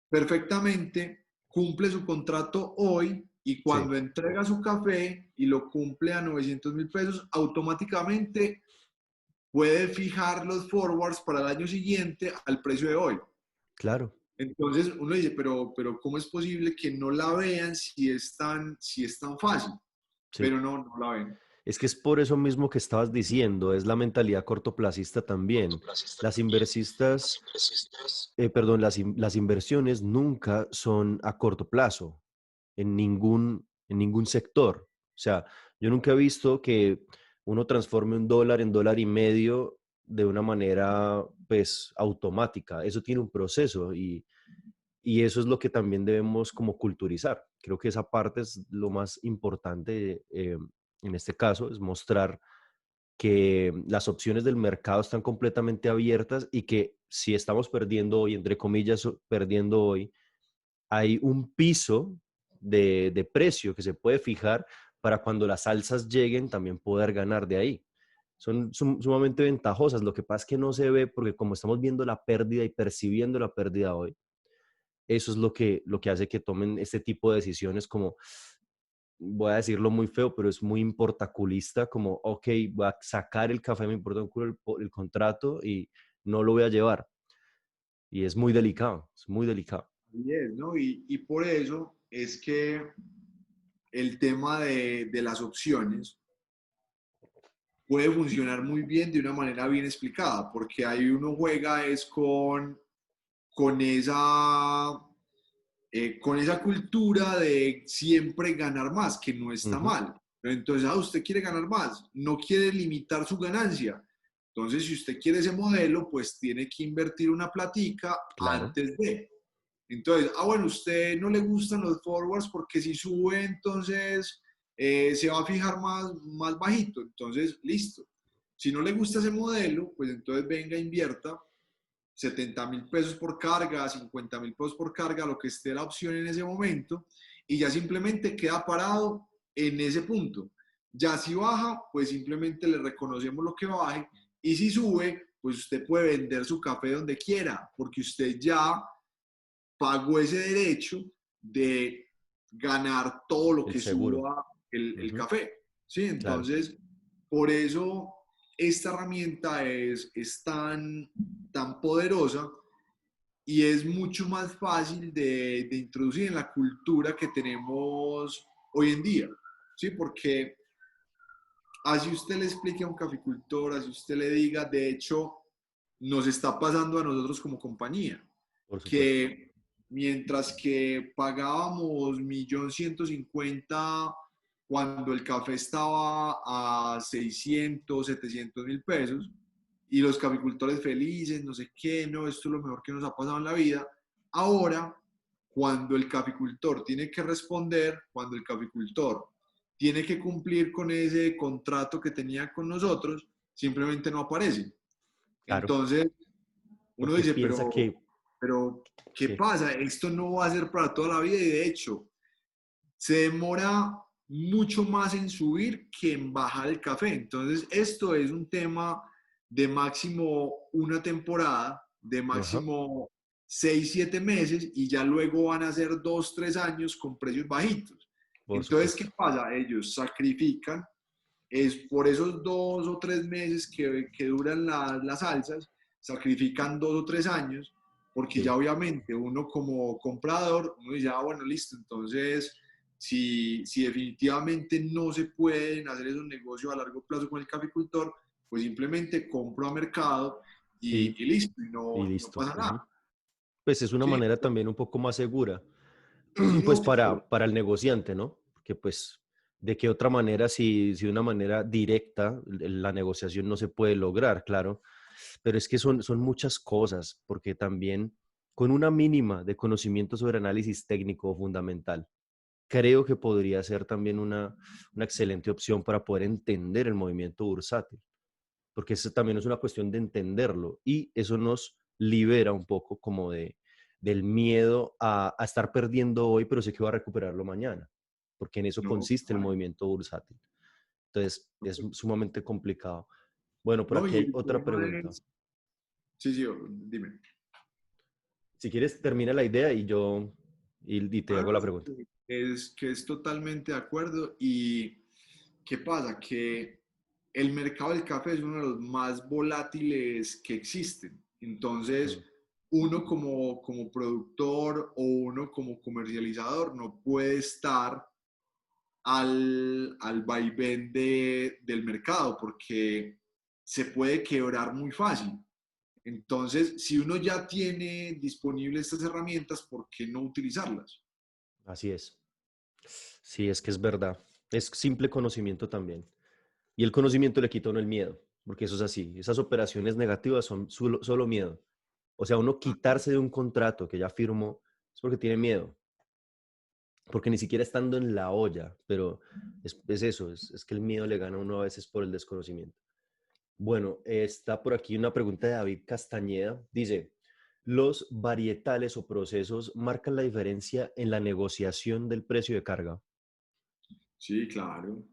perfectamente cumple su contrato hoy y sí, cuando entrega su café y lo cumple a 900.000 pesos, automáticamente puede fijar los forwards para el año siguiente al precio de hoy. claro. Entonces uno dice, pero ¿cómo es posible que no la vean si es tan fácil? Sí. Pero no la ven. Es que es por eso mismo que estabas diciendo, es la mentalidad cortoplacista también. Las inversistas, perdón, las inversiones nunca son a corto plazo en ningún sector. O sea, yo nunca he visto que uno transforme un dólar en dólar y medio de una manera, pues, automática. Eso tiene un proceso y eso es lo que también debemos como culturizar. Creo que esa parte es lo más importante en este caso, es mostrar que las opciones del mercado están completamente abiertas y que si estamos perdiendo hoy, entre comillas, perdiendo hoy, hay un piso de precio que se puede fijar para cuando las alzas lleguen también poder ganar de ahí. Son sumamente ventajosas. Lo que pasa es que no se ve porque como estamos viendo la pérdida y percibiendo la pérdida hoy, eso es lo que hace que tomen este tipo de decisiones como, voy a decirlo muy feo, pero es muy importaculista, como, ok, voy a sacar el café, me importa un culo el contrato y no lo voy a llevar. Y es muy delicado. Así es, ¿no? Y por eso es que el tema de las opciones puede funcionar muy bien de una manera bien explicada, porque ahí uno juega es con con esa cultura de siempre ganar más, que no está Ujú, mal. Entonces, usted quiere ganar más, no quiere limitar su ganancia. Entonces, si usted quiere ese modelo, pues tiene que invertir una platica claro, antes de. Entonces, bueno, usted no le gustan los forwards porque si sube, entonces se va a fijar más bajito. Entonces, listo. Si no le gusta ese modelo, pues entonces venga, invierta 70.000 pesos por carga, 50.000 pesos por carga, lo que esté la opción en ese momento, y ya simplemente queda parado en ese punto. Ya si baja, pues simplemente le reconocemos lo que baje, y si sube, pues usted puede vender su café donde quiera, porque usted ya pagó ese derecho de ganar todo lo el que seguro. suba el Ujú, café. ¿Sí? claro. Entonces, por eso esta herramienta es tan poderosa y es mucho más fácil de introducir en la cultura que tenemos hoy en día. ¿Sí? Porque así usted le explique a un caficultor, así usted le diga, de hecho, nos está pasando a nosotros como compañía, Por supuesto. que mientras que pagábamos 1.150.000 cuando el café estaba a 600.000, 700.000 pesos, y los caficultores felices, no sé qué, no, esto es lo mejor que nos ha pasado en la vida. Ahora, cuando el caficultor tiene que responder, cuando el caficultor tiene que cumplir con ese contrato que tenía con nosotros, simplemente no aparece. Claro, Entonces, uno porque dice, piensa que, pero, ¿qué sí, pasa? Esto no va a ser para toda la vida y de hecho se demora mucho más en subir que en bajar el café. Entonces, esto es un tema de máximo una temporada, de ajá, máximo 6, 7 meses y ya luego van a ser 2, 3 años con precios bajitos. por Entonces, ¿qué supuesto. pasa? Ellos sacrifican, es por esos 2 o 3 meses que duran las alzas, sacrifican 2 o 3 años, porque ya Sí. obviamente uno como comprador, uno dice, bueno, listo, entonces si definitivamente no se pueden hacer esos negocios a largo plazo con el caficultor, pues simplemente compro a mercado Y, y listo, y no listo. pasa Ujú. nada. Pues es una Sí, manera también un poco más segura, sí, pues no, claro. para el negociante, ¿no? Porque pues, ¿de qué otra manera, si de una manera directa la negociación no se puede lograr, claro? Pero es que son muchas cosas, porque también con una mínima de conocimiento sobre análisis técnico fundamental, creo que podría ser también una excelente opción para poder entender el movimiento bursátil, porque eso también es una cuestión de entenderlo y eso nos libera un poco como del miedo a estar perdiendo hoy, pero sé que va a recuperarlo mañana, porque en eso No, consiste el movimiento bursátil. Entonces, es sumamente complicado. Bueno, por no, aquí y hay el otra tema pregunta. es, sí, sí, dime. Si quieres, termina la idea y te Ah, hago no, la pregunta. es que es totalmente de acuerdo. ¿Y qué pasa? Que el mercado del café es uno de los más volátiles que existen. Entonces, Mm, uno como productor o uno como comercializador no puede estar al vaivén del mercado, porque se puede quebrar muy fácil. Entonces, si uno ya tiene disponibles estas herramientas, ¿por qué no utilizarlas? Así es. Sí, es que es verdad. Es simple conocimiento también. Y el conocimiento le quita a uno el miedo, porque eso es así. Esas operaciones negativas son solo miedo. O sea, uno quitarse de un contrato que ya firmó es porque tiene miedo, porque ni siquiera estando en la olla, pero es eso, es que el miedo le gana a uno a veces por el desconocimiento. Bueno, está por aquí una pregunta de David Castañeda. Dice, ¿los varietales o procesos marcan la diferencia en la negociación del precio de carga? Sí, claro.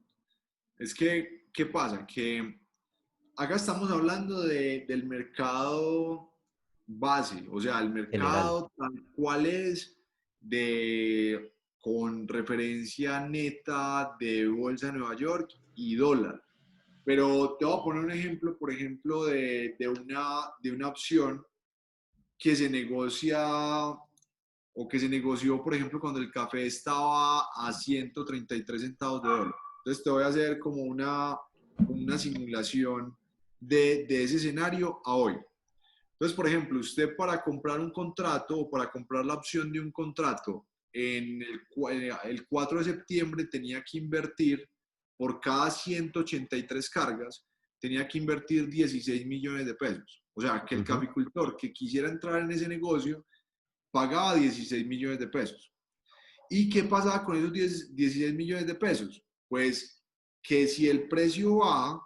Es que, ¿qué pasa? Que acá estamos hablando del mercado base, o sea, el General. mercado tal cual es con referencia neta de Bolsa de Nueva York y dólar. Pero te voy a poner un ejemplo, por ejemplo, de una opción que se negocia o que se negoció, por ejemplo, cuando el café estaba a 133 centavos de dólar. Entonces te voy a hacer como una simulación de ese escenario a hoy. Entonces, por ejemplo, usted para comprar un contrato o para comprar la opción de un contrato en el 4 de septiembre tenía que invertir por cada 183 cargas, tenía que invertir 16 millones de pesos. O sea, que el Ujú. caficultor que quisiera entrar en ese negocio pagaba 16 millones de pesos. ¿Y qué pasaba con esos 16 millones de pesos? Pues que si el precio baja,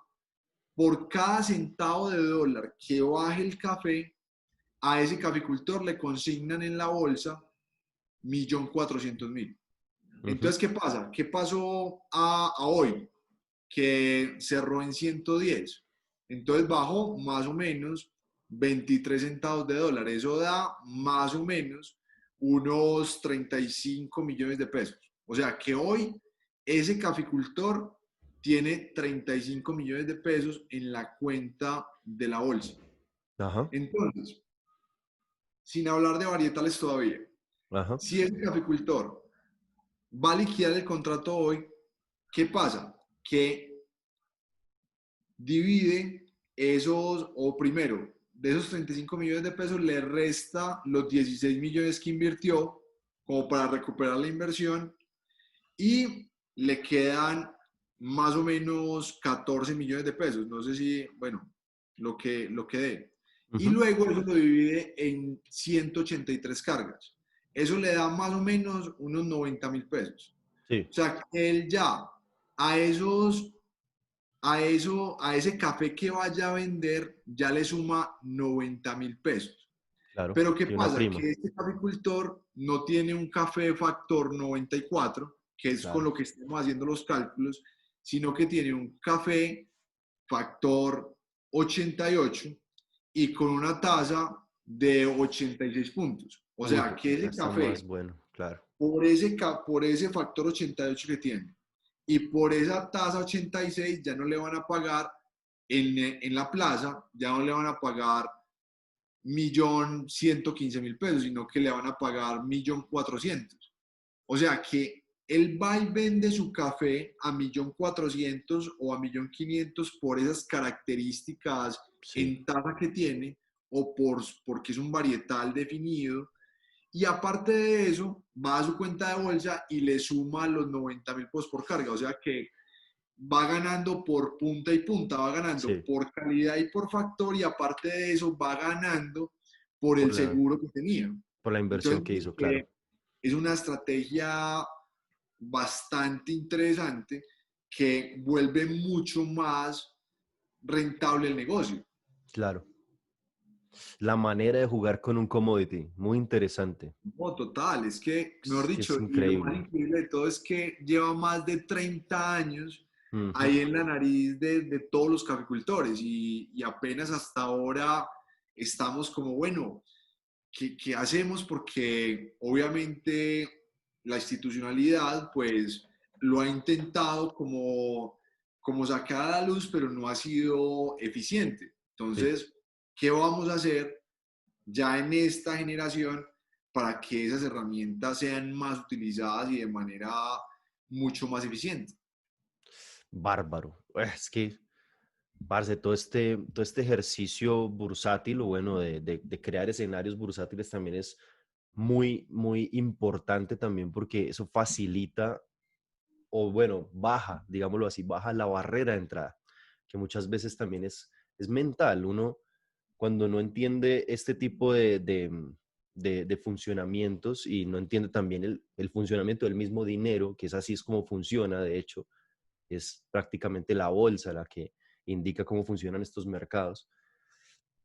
por cada centavo de dólar que baje el café, a ese caficultor le consignan en la bolsa 1.400.000. Ujú. Entonces, ¿qué pasa? ¿Qué pasó a hoy? Que cerró en 110. Entonces bajó más o menos 23 centavos de dólar. Eso da más o menos unos 35 millones de pesos. O sea que hoy ese caficultor tiene 35 millones de pesos en la cuenta de la bolsa. Ajá, Entonces, sin hablar de varietales todavía, ajá. si ese caficultor va a liquidar el contrato hoy, ¿qué pasa? Que divide esos, o primero, de esos 35 millones de pesos le resta los 16 millones que invirtió como para recuperar la inversión y le quedan más o menos 14 millones de pesos. No sé si, bueno, lo que dé. Y Ujú. luego eso lo divide en 183 cargas. Eso le da más o menos unos 90.000 pesos. Sí, O sea, él ya a a ese café que vaya a vender, ya le suma 90.000 pesos. claro. Pero ¿qué Y una pasa? prima. Que este caficultor no tiene un café factor 94, que es con Claro. lo que estamos haciendo los cálculos, sino que tiene un café factor 88 y con una tasa de 86 puntos. O Uy, sea, que pucha, ese está más café, bueno, claro. por ese factor 88 que tiene, y por esa tasa 86 ya no le van a pagar en la plaza, ya no le van a pagar 1.115.000 pesos, sino que le van a pagar 1.400.000. O sea que él va y vende su café a 1.400.000 o a 1.500.000 por esas características Sí, en tasa que tiene o porque es un varietal definido. Y aparte de eso, va a su cuenta de bolsa y le suma los 90.000 pesos por carga. O sea que va ganando por punta y punta, va ganando sí. por calidad y por factor, y aparte de eso va ganando por Por el la, seguro que tenía. por la inversión Entonces, que hizo, claro. es una estrategia bastante interesante que vuelve mucho más rentable el negocio. Claro. La manera de jugar con un commodity, muy interesante. No, total, es que, mejor Es dicho, y lo más increíble. increíble de todo es que lleva más de 30 años Ujú. ahí en la nariz de todos los caficultores y apenas hasta ahora estamos como, bueno, ¿qué hacemos? Porque obviamente la institucionalidad pues lo ha intentado como sacar a la luz, pero no ha sido eficiente. Sí, Entonces, ¿qué vamos a hacer ya en esta generación para que esas herramientas sean más utilizadas y de manera mucho más eficiente. Bárbaro. Es que, parce, todo este ejercicio bursátil, o bueno, de crear escenarios bursátiles también es muy, muy importante también porque eso facilita, o bueno, baja, digámoslo así, baja la barrera de entrada, que muchas veces también es mental. Uno, cuando no entiende este tipo de funcionamientos y no entiende también el funcionamiento del mismo dinero, que es así es como funciona, de hecho, es prácticamente la bolsa la que indica cómo funcionan estos mercados.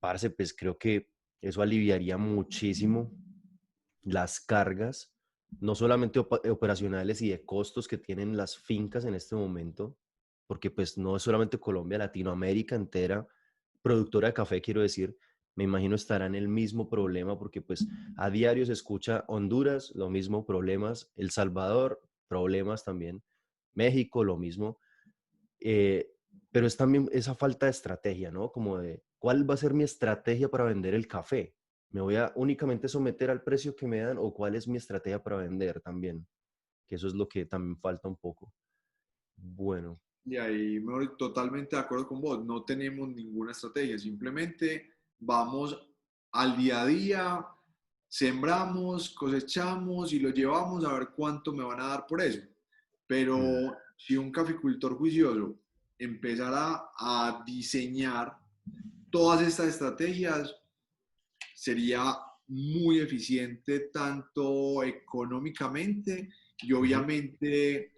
Parce, pues creo que eso aliviaría muchísimo las cargas, no solamente operacionales y de costos que tienen las fincas en este momento, porque pues no es solamente Colombia, Latinoamérica entera, productora de café, quiero decir, me imagino estará en el mismo problema, porque pues a diario se escucha Honduras, lo mismo, problemas, El Salvador, problemas también, México, lo mismo, eh, pero es también esa falta de estrategia, ¿no? Como de, ¿cuál va a ser mi estrategia para vender el café? ¿Me voy a únicamente someter al precio que me dan o cuál es mi estrategia para vender también? Que eso es lo que también falta un poco. Bueno, Y ahí me voy totalmente de acuerdo con vos, no tenemos ninguna estrategia, simplemente vamos al día a día, sembramos, cosechamos y lo llevamos a ver cuánto me van a dar por eso. mm, Pero si un caficultor juicioso empezara a diseñar todas estas estrategias, sería muy eficiente tanto económicamente y ujú, obviamente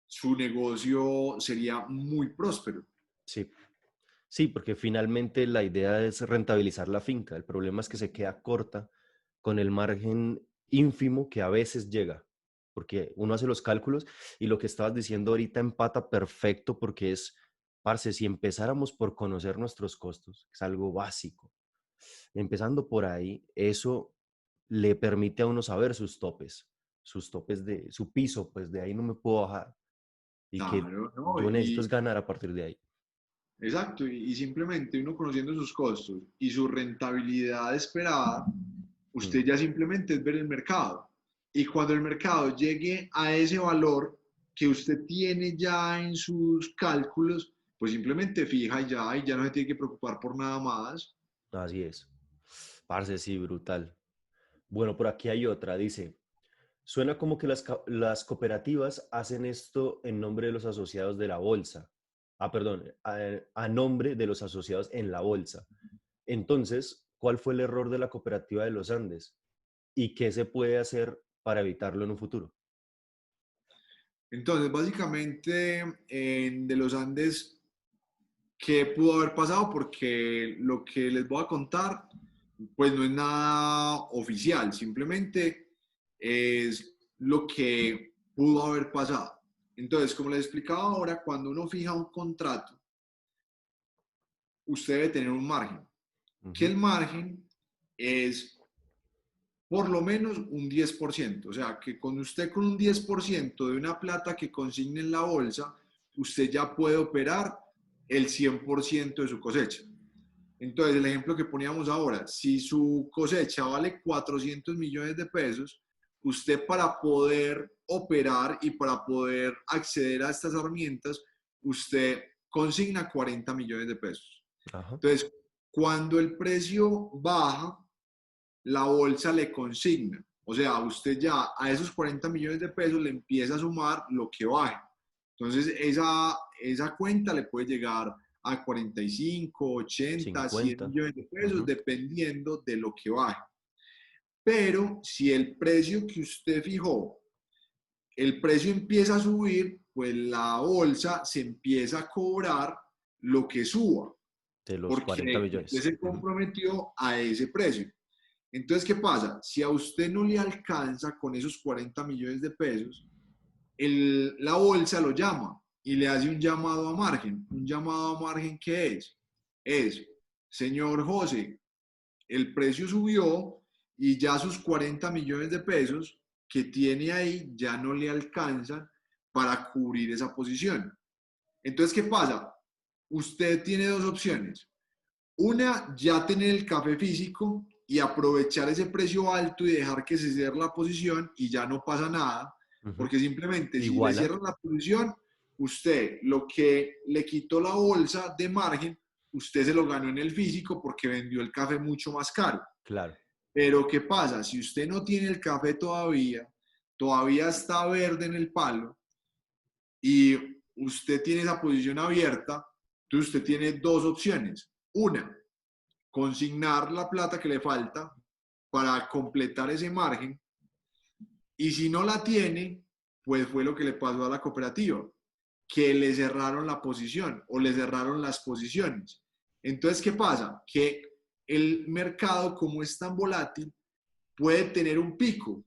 su negocio sería muy próspero. sí, sí, porque finalmente la idea es rentabilizar la finca. El problema es que se queda corta con el margen ínfimo que a veces llega, porque uno hace los cálculos y lo que estabas diciendo ahorita empata perfecto porque es, parce, si empezáramos por conocer nuestros costos, es algo básico, empezando por ahí, eso le permite a uno saber sus topes de su piso, pues de ahí no me puedo bajar y que Claro, ¿no? yo necesito es ganar a partir de ahí. Exacto, y simplemente uno conociendo sus costos y su rentabilidad esperada, Mm, usted ya simplemente es ver el mercado. Y cuando el mercado llegue a ese valor que usted tiene ya en sus cálculos, pues simplemente fija y ya no se tiene que preocupar por nada más. así es. Parce, sí, brutal. Bueno, por aquí hay otra, dice, suena como que las cooperativas hacen esto en nombre de los asociados de la bolsa. Ah, perdón, a nombre de los asociados en la bolsa. Entonces, ¿cuál fue el error de la cooperativa de los Andes? ¿Y qué se puede hacer para evitarlo en un futuro? Entonces, básicamente, de los Andes, ¿qué pudo haber pasado? Porque lo que les voy a contar, pues no es nada oficial, simplemente es lo que pudo haber pasado. Entonces, como les explicaba ahora, cuando uno fija un contrato, usted debe tener un margen, que Ujú. el margen es por lo menos un 10%. O sea, que con usted con un 10% de una plata que consigne en la bolsa, usted ya puede operar el 100% de su cosecha. Entonces, el ejemplo que poníamos ahora, si su cosecha vale 400 millones de pesos, usted para poder operar y para poder acceder a estas herramientas, usted consigna 40 millones de pesos. Ajá. Entonces, cuando el precio baja, la bolsa le consigna. O sea, usted ya a esos 40 millones de pesos le empieza a sumar lo que baje. Entonces, esa cuenta le puede llegar a 45, 80, 100 50. millones de pesos, Ujú. dependiendo de lo que baje. Pero si el precio que usted fijó, el precio empieza a subir, pues la bolsa se empieza a cobrar lo que suba, De los 40 porque usted millones. se Ujú. comprometió a ese precio. Entonces, ¿qué pasa? Si a usted no le alcanza con esos 40 millones de pesos, la bolsa lo llama y le hace un llamado a margen. ¿Un llamado a margen qué es? Es, señor José, el precio subió y ya sus 40 millones de pesos que tiene ahí ya no le alcanzan para cubrir esa posición. Entonces, ¿qué pasa? Usted tiene dos opciones. Una, ya tener el café físico y aprovechar ese precio alto y dejar que se cierre la posición y ya no pasa nada. Ujú. porque simplemente si le Iguala, cierran la posición, usted lo que le quitó la bolsa de margen, usted se lo ganó en el físico porque vendió el café mucho más caro. claro. Pero ¿qué pasa? Si usted no tiene el café todavía está verde en el palo y usted tiene esa posición abierta, entonces usted tiene dos opciones. Una, consignar la plata que le falta para completar ese margen. Y si no la tiene, pues fue lo que le pasó a la cooperativa, que le cerraron la posición o le cerraron las posiciones. Entonces, ¿qué pasa? Que el mercado, como es tan volátil, puede tener un pico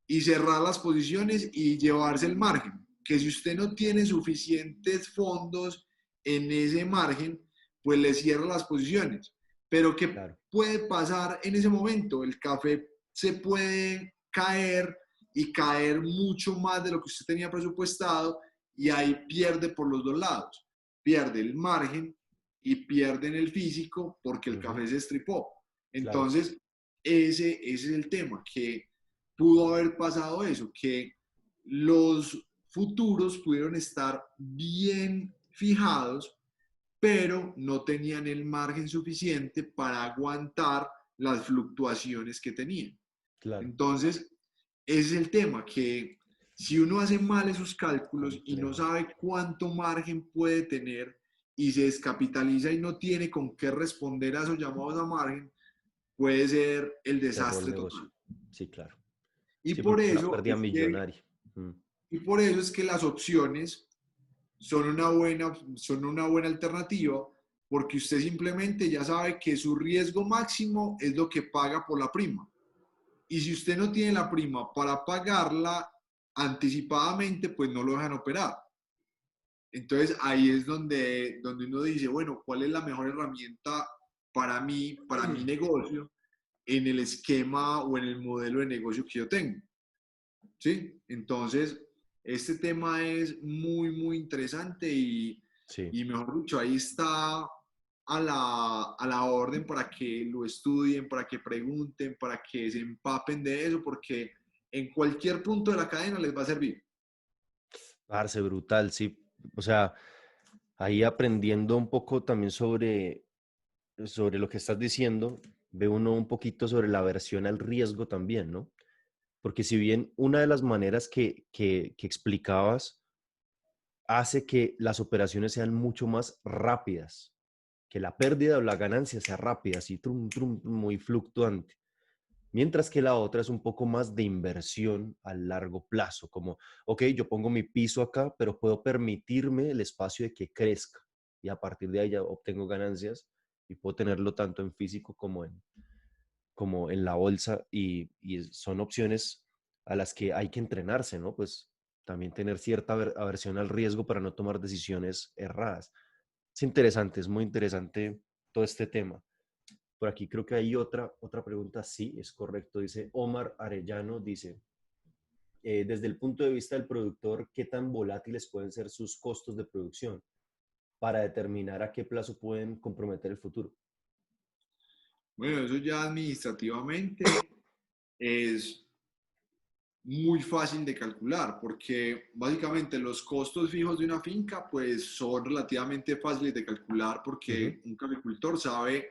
y cerrar las posiciones y llevarse el margen. Que si usted no tiene suficientes fondos en ese margen, pues le cierra las posiciones. Pero ¿qué Claro, puede pasar en ese momento? El café se puede caer y caer mucho más de lo que usted tenía presupuestado y ahí pierde por los dos lados. Pierde el margen y pierde en el físico porque el ujú, café se estripó. claro, Entonces, ese es el tema, que pudo haber pasado eso, que los futuros pudieron estar bien fijados, pero no tenían el margen suficiente para aguantar las fluctuaciones que tenían. claro. Entonces, ese es el tema, que si uno hace mal esos cálculos y no Complejo. sabe cuánto margen puede tener y se descapitaliza y no tiene con qué responder a esos llamados a margen, puede ser el Cerró el desastre negocio. total. Sí, claro. Y Sí, por porque es una eso pérdida es que, millonaria. Mm, y por eso es que las opciones son una buena alternativa, porque usted simplemente ya sabe que su riesgo máximo es lo que paga por la prima. Y si usted no tiene la prima para pagarla anticipadamente, pues no lo dejan operar. Entonces ahí es donde uno dice, bueno, ¿cuál es la mejor herramienta para mi negocio, en el esquema o en el modelo de negocio que yo tengo? ¿Sí? Entonces, este tema es muy, muy interesante sí. y mejor dicho, ahí está a la orden para que lo estudien, para que pregunten, para que se empapen de eso, porque en cualquier punto de la cadena les va a servir. Parce, brutal, sí. O sea, ahí aprendiendo un poco también sobre lo que estás diciendo, ve uno un poquito sobre la aversión al riesgo también, ¿no? Porque si bien una de las maneras que explicabas hace que las operaciones sean mucho más rápidas, que la pérdida o la ganancia sea rápida, así trum, trum, muy fluctuante. Mientras que la otra es un poco más de inversión a largo plazo, como, ok, yo pongo mi piso acá, pero puedo permitirme el espacio de que crezca y a partir de ahí ya obtengo ganancias y puedo tenerlo tanto en físico como en la bolsa y son opciones a las que hay que entrenarse, ¿no? Pues también tener cierta aversión al riesgo para no tomar decisiones erradas. Es interesante, es muy interesante todo este tema. Por aquí creo que hay otra pregunta. Sí, es correcto. Dice Omar Arellano, dice, desde el punto de vista del productor, ¿qué tan volátiles pueden ser sus costos de producción para determinar a qué plazo pueden comprometer el futuro? Bueno, eso ya administrativamente es muy fácil de calcular, porque básicamente los costos fijos de una finca pues son relativamente fáciles de calcular, Ujú, porque un caficultor sabe,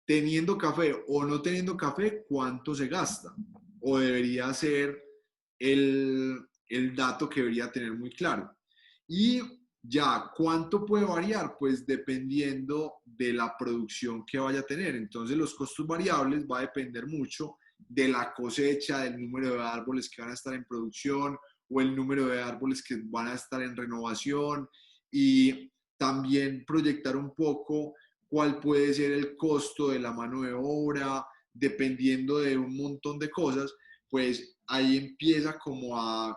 teniendo café o no teniendo café, cuánto se gasta, o debería ser el dato que debería tener muy claro. Y ya, ¿cuánto puede variar? Pues dependiendo de la producción que vaya a tener. Entonces los costos variables va a depender mucho de la cosecha, del número de árboles que van a estar en producción o el número de árboles que van a estar en renovación, y también proyectar un poco cuál puede ser el costo de la mano de obra, dependiendo de un montón de cosas. Pues ahí empieza como a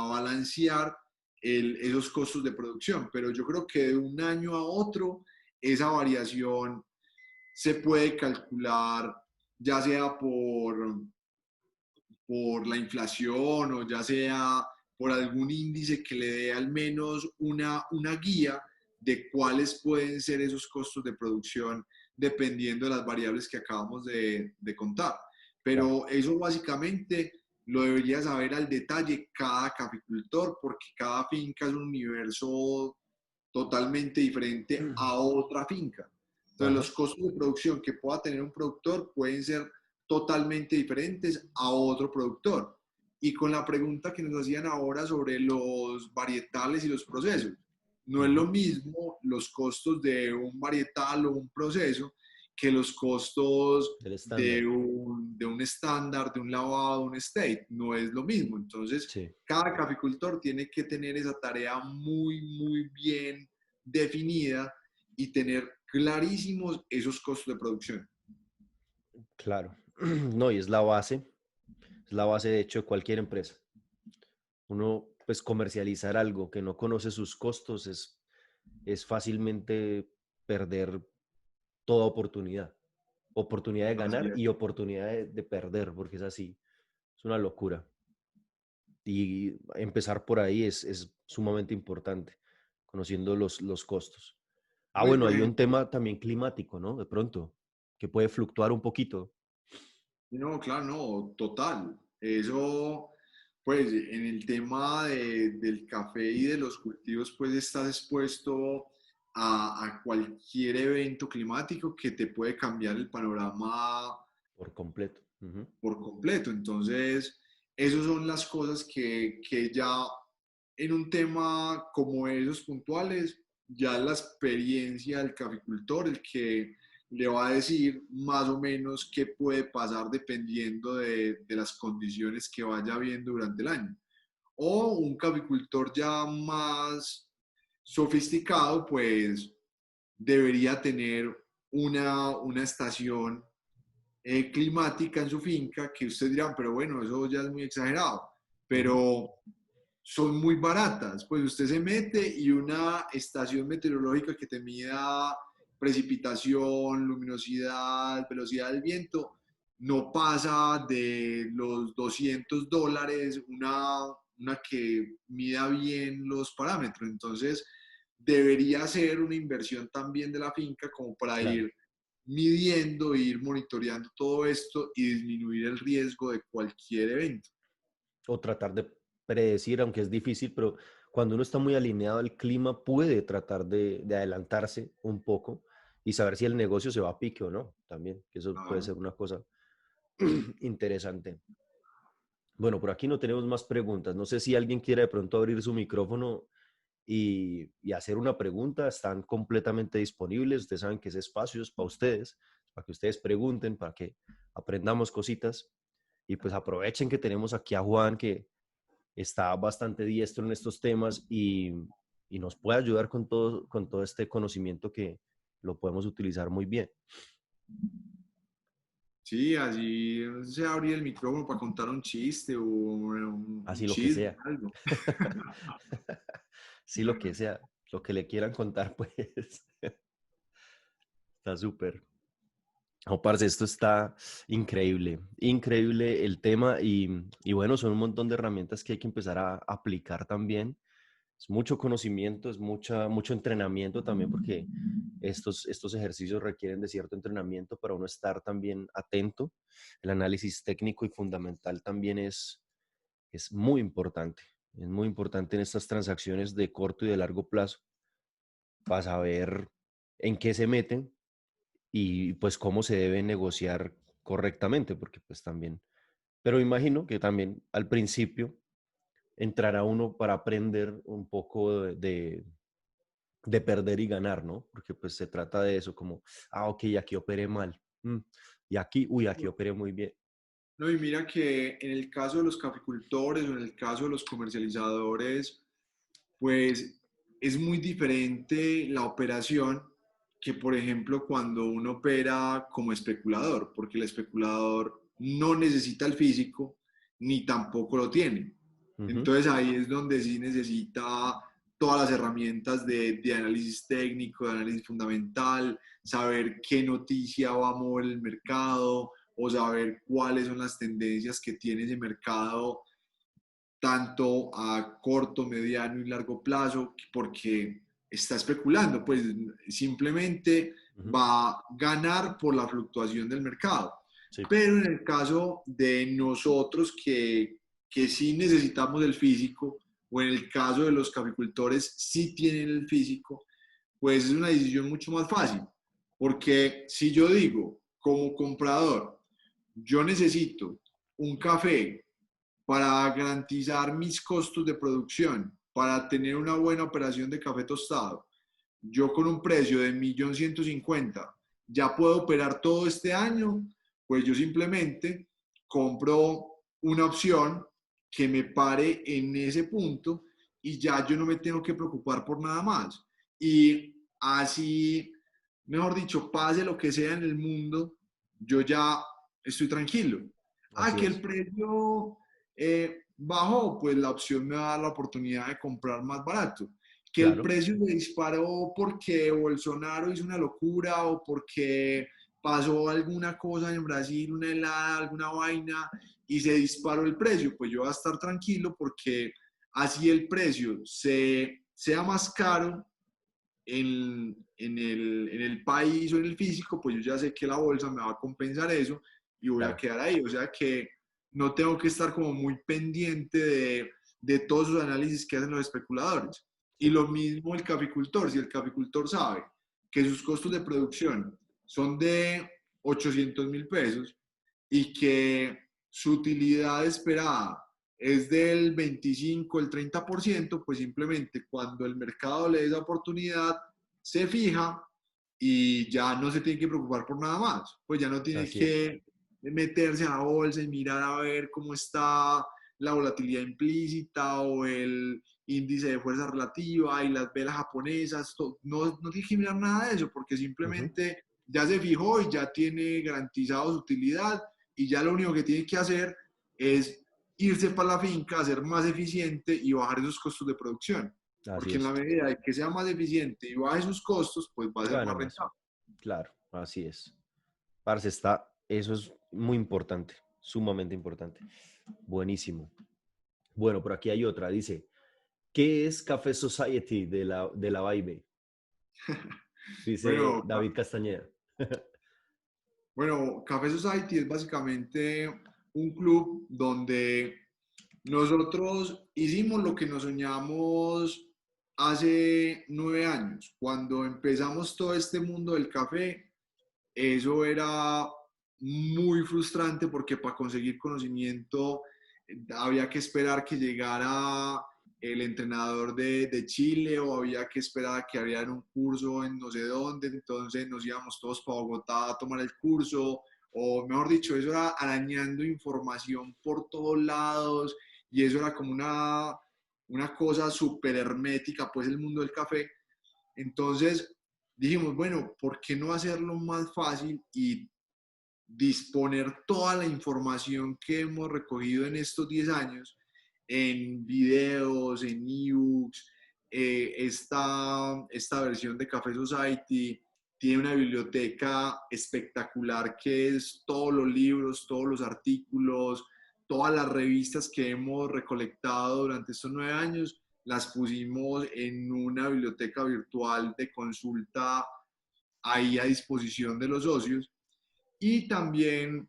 balancear esos costos de producción. Pero yo creo que de un año a otro esa variación se puede calcular, ya sea por la inflación o ya sea por algún índice que le dé al menos una guía de cuáles pueden ser esos costos de producción dependiendo de las variables que acabamos de contar. claro. Pero eso básicamente lo debería saber al detalle cada caficultor, porque cada finca es un universo totalmente diferente a otra finca. Entonces, Ajá. los costos de producción que pueda tener un productor pueden ser totalmente diferentes a otro productor. Y con la pregunta que nos hacían ahora sobre los varietales y los procesos, no es lo Ujú. mismo los costos de un varietal o un proceso que los costos Del estándar. de un estándar, de un lavado, de un state. No es lo mismo. Entonces, Sí, cada caficultor tiene que tener esa tarea muy, muy bien definida y tener clarísimos esos costos de producción. claro. No, y es la base de hecho de cualquier empresa. Uno, pues comercializar algo que no conoce sus costos es fácilmente perder toda oportunidad. Oportunidad de Así ganar es. y oportunidad de perder, porque es así. Es una locura. Y empezar por ahí es sumamente importante, conociendo los costos. Ah, No, y bueno, por hay un ejemplo, tema también climático, ¿no? De pronto, que puede fluctuar un poquito. no, claro, no, total. Eso, pues en el tema del café y de los cultivos, pues estás expuesto a cualquier evento climático que te puede cambiar el panorama Por completo. Ujú. por completo. Entonces, esas son las cosas que ya en un tema como esos puntuales, ya la experiencia del caficultor, el que le va a decir más o menos qué puede pasar dependiendo de las condiciones que vaya viendo durante el año. O un caficultor ya más sofisticado, pues debería tener una estación climática en su finca, que ustedes dirán, pero bueno, eso ya es muy exagerado, Ujú. pero son muy baratas. Pues usted se mete y una estación meteorológica que te mida precipitación, luminosidad, velocidad del viento, no pasa de los $200 una que mida bien los parámetros. Entonces, debería ser una inversión también de la finca como para Claro. ir midiendo, ir monitoreando todo esto y disminuir el riesgo de cualquier evento. O tratar de predecir, aunque es difícil, pero cuando uno está muy alineado al clima, puede tratar de adelantarse un poco y saber si el negocio se va a pique o no, también, que eso puede Claro. ser una cosa interesante. Bueno, por aquí no tenemos más preguntas. No sé si alguien quiere de pronto abrir su micrófono y hacer una pregunta. Están completamente disponibles. Ustedes saben que ese espacio es para ustedes, para que ustedes pregunten, para que aprendamos cositas. Y pues aprovechen que tenemos aquí a Juan, que está bastante diestro en estos temas y nos puede ayudar con todo este conocimiento que lo podemos utilizar muy bien. Sí, allí se abría el micrófono para contar un chiste o un Así lo que chisme, sea. algo. Sí, lo que sea, lo que le quieran contar, pues está súper. Oh, parce, esto está increíble, increíble el tema y bueno, son un montón de herramientas que hay que empezar a aplicar también. Es mucho conocimiento, es mucho entrenamiento también porque estos ejercicios requieren de cierto entrenamiento para uno estar también atento. El análisis técnico y fundamental también es es muy importante en estas transacciones de corto y de largo plazo para saber en qué se meten y pues cómo se debe negociar correctamente, porque pues también, pero imagino que también al principio entrará uno para aprender un poco de perder y ganar, ¿no? Porque pues se trata de eso, como, ah, ok, aquí operé mal, y aquí, uy, aquí operé muy bien. No, y mira que en el caso de los caficultores o en el caso de los comercializadores, pues es muy diferente la operación que, por ejemplo, cuando uno opera como especulador, porque el especulador no necesita el físico ni tampoco lo tiene. Ujú. Entonces ahí es donde sí necesita todas las herramientas de análisis técnico, de análisis fundamental, saber qué noticia va a mover el mercado o saber cuáles son las tendencias que tiene ese mercado tanto a corto, mediano y largo plazo, porque está especulando, pues simplemente Ujú. va a ganar por la fluctuación del mercado. Sí, Pero en el caso de nosotros que sí necesitamos el físico, o en el caso de los caficultores sí tienen el físico, pues es una decisión mucho más fácil. Porque si yo digo, como comprador, yo necesito un café para garantizar mis costos de producción, para tener una buena operación de café tostado, yo con un precio de 1.150.000 ya puedo operar todo este año, pues yo simplemente compro una opción que me pare en ese punto y ya yo no me tengo que preocupar por nada más. Y así, mejor dicho, pase lo que sea en el mundo, yo ya estoy tranquilo. así Que el es. precio bajó, pues la opción me da la oportunidad de comprar más barato. Que el Claro, precio se disparó porque Bolsonaro hizo una locura o porque pasó alguna cosa en Brasil, una helada, alguna vaina y se disparó el precio, pues yo voy a estar tranquilo porque así el precio sea más caro en el país o en el físico, pues yo ya sé que la bolsa me va a compensar eso y voy a claro. quedar ahí. O sea que no tengo que estar como muy pendiente de todos los análisis que hacen los especuladores. Y Sí. lo mismo el caficultor, si el caficultor sabe que sus costos de producción son de 800.000 pesos y que su utilidad esperada es del 25, el 30%, pues simplemente cuando el mercado le dé esa oportunidad, se fija y ya no se tiene que preocupar por nada más. Pues ya no tiene Así es. que meterse a la bolsa y mirar a ver cómo está la volatilidad implícita o el índice de fuerza relativa y las velas japonesas. No, no tiene que mirar nada de eso porque Ujú. simplemente ya se fijó y ya tiene garantizado su utilidad y ya lo único que tiene que hacer es irse para la finca, hacer más eficiente y bajar esos costos de producción. Así Porque en la es. medida de que sea más eficiente y baje sus costos, pues va a ser Gana más más. rentable. Claro, así es. Parce, eso es muy importante, sumamente importante. Buenísimo. Bueno, por aquí hay otra. Dice, ¿qué es Café Society de la Vibe? Dice Bueno, David Castañeda. bueno, Café Society es básicamente un club donde nosotros hicimos lo que nos soñamos hace 9 años. Cuando empezamos todo este mundo del café, eso era muy frustrante porque para conseguir conocimiento había que esperar que llegara el entrenador de Chile o había que esperar a que abrieran un curso en no sé dónde, entonces nos íbamos todos para Bogotá a tomar el curso, o mejor dicho, eso era arañando información por todos lados y eso era como una cosa súper hermética, pues el mundo del café. Entonces dijimos, bueno, ¿por qué no hacerlo más fácil y disponer toda la información que hemos recogido en estos 10 años en videos, en ebooks? Esta versión de Café Society tiene una biblioteca espectacular que es todos los libros, todos los artículos, todas las revistas que hemos recolectado durante estos 9 años, las pusimos en una biblioteca virtual de consulta ahí a disposición de los socios. Y también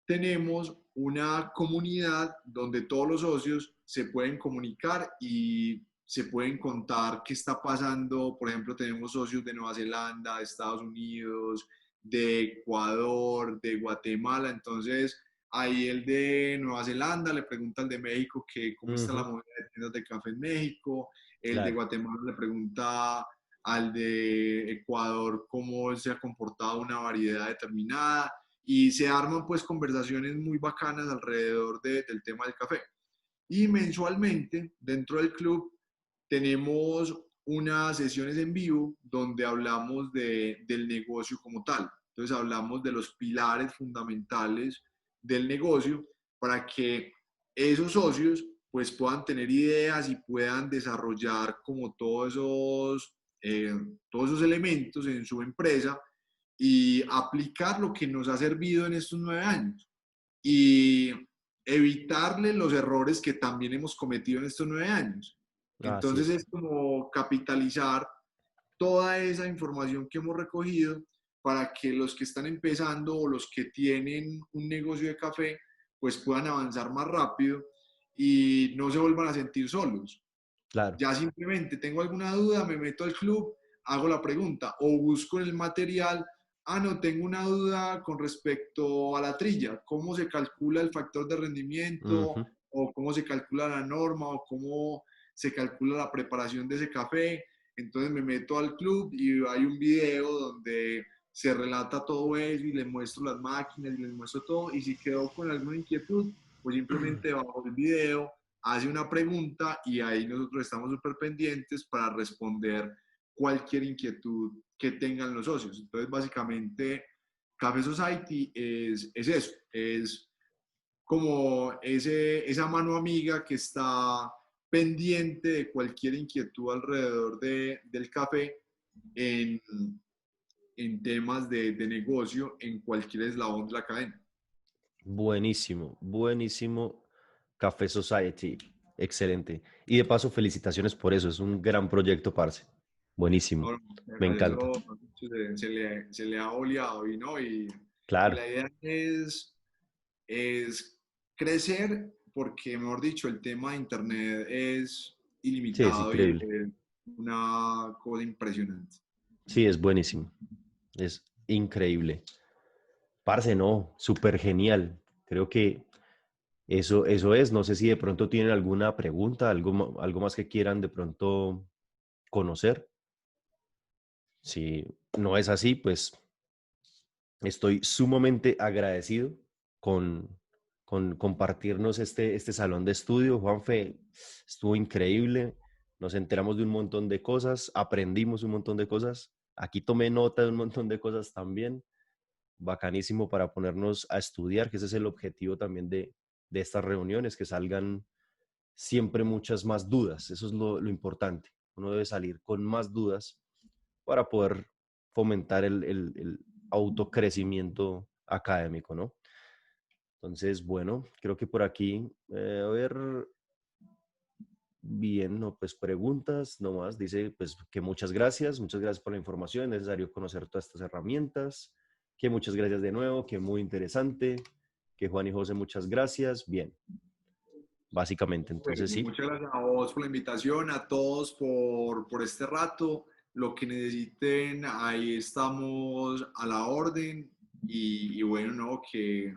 tenemos una comunidad donde todos los socios se pueden comunicar y se pueden contar qué está pasando. Por ejemplo, tenemos socios de Nueva Zelanda, de Estados Unidos, de Ecuador, de Guatemala. Entonces, ahí el de Nueva Zelanda le pregunta al de México que cómo está la Ujú. moneda de tiendas de café en México. El de Claro, Guatemala le pregunta al de Ecuador cómo se ha comportado una variedad determinada y se arman pues conversaciones muy bacanas alrededor del tema del café. Y mensualmente dentro del club tenemos unas sesiones en vivo donde hablamos del negocio como tal. Entonces hablamos de los pilares fundamentales del negocio para que esos socios pues puedan tener ideas y puedan desarrollar como todos esos elementos en su empresa y aplicar lo que nos ha servido en estos 9 años y evitarle los errores que también hemos cometido en estos 9 años. así Entonces es. es como capitalizar toda esa información que hemos recogido para que los que están empezando o los que tienen un negocio de café pues puedan avanzar más rápido y no se vuelvan a sentir solos. Claro. Ya simplemente tengo alguna duda, me meto al club, hago la pregunta o busco en el material, no, tengo una duda con respecto a la trilla, cómo se calcula el factor de rendimiento Ujú. o cómo se calcula la norma o cómo se calcula la preparación de ese café. Entonces me meto al club y hay un video donde se relata todo eso y les muestro las máquinas y les muestro todo. Y si quedó con alguna inquietud, pues simplemente bajo el video hace una pregunta y ahí nosotros estamos súper pendientes para responder cualquier inquietud que tengan los socios. Entonces, básicamente, Café Society es eso, es como esa mano amiga que está pendiente de cualquier inquietud alrededor del café en, en temas de negocio en cualquier eslabón de la cadena. Buenísimo, buenísimo. Café Society. Excelente. Y de paso, felicitaciones por eso. Es un gran proyecto, parce. Buenísimo. No, Me encanta. eso se le ha oleado y, ¿no? Y Claro. la idea es crecer porque, mejor dicho, el tema de Internet es Sí, es ilimitado y increíble. es una cosa impresionante. Sí, es buenísimo. Es increíble. Parce, no, súper genial. Creo que eso es. No sé si de pronto tienen alguna pregunta, algo más que quieran de pronto conocer. Si no es así, pues estoy sumamente agradecido con, con compartirnos este salón de estudio. Juanfe, estuvo increíble. Nos enteramos de un montón de cosas, aprendimos un montón de cosas. Aquí tomé nota de un montón de cosas también. Bacanísimo para ponernos a estudiar, que ese es el objetivo también de estas reuniones, que salgan siempre muchas más dudas. Eso es lo importante. Uno debe salir con más dudas para poder fomentar el autocrecimiento académico, ¿no? Entonces, bueno, creo que por aquí, a ver, bien, no, pues preguntas nomás. Dice, pues que muchas gracias por la información, es necesario conocer todas estas herramientas, que muchas gracias de nuevo, que muy interesante, que Juan y José, muchas gracias. Bien, básicamente, entonces Bueno, sí, muchas gracias a vos por la invitación, a todos por este rato. Lo que necesiten, ahí estamos a la orden y bueno, ¿no? Que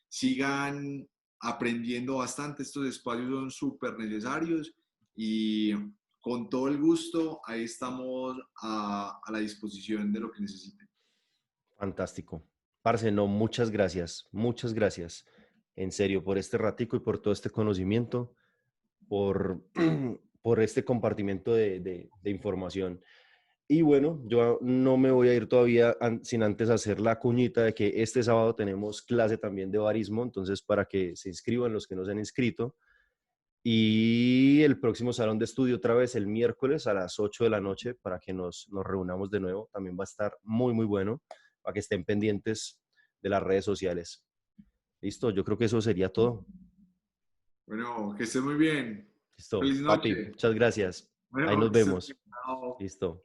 sigan aprendiendo bastante. Estos espacios son súper necesarios y con todo el gusto, ahí estamos a la disposición de lo que necesiten. fantástico. Parce, no, muchas gracias, en serio, por este ratico y por todo este conocimiento, por, por este compartimiento de información. Y bueno, yo no me voy a ir todavía sin antes hacer la cuñita de que este sábado tenemos clase también de barismo, entonces para que se inscriban los que no se han inscrito. Y el próximo salón de estudio otra vez el miércoles a las 8 de la noche para que nos reunamos de nuevo. También va a estar muy, muy bueno para que estén pendientes de las redes sociales. Listo, yo creo que eso sería todo. Bueno, que estés muy bien. Listo, Feliz papi, noche. muchas gracias. Ahí Bueno, nos que estés vemos. bien. Chao. Listo.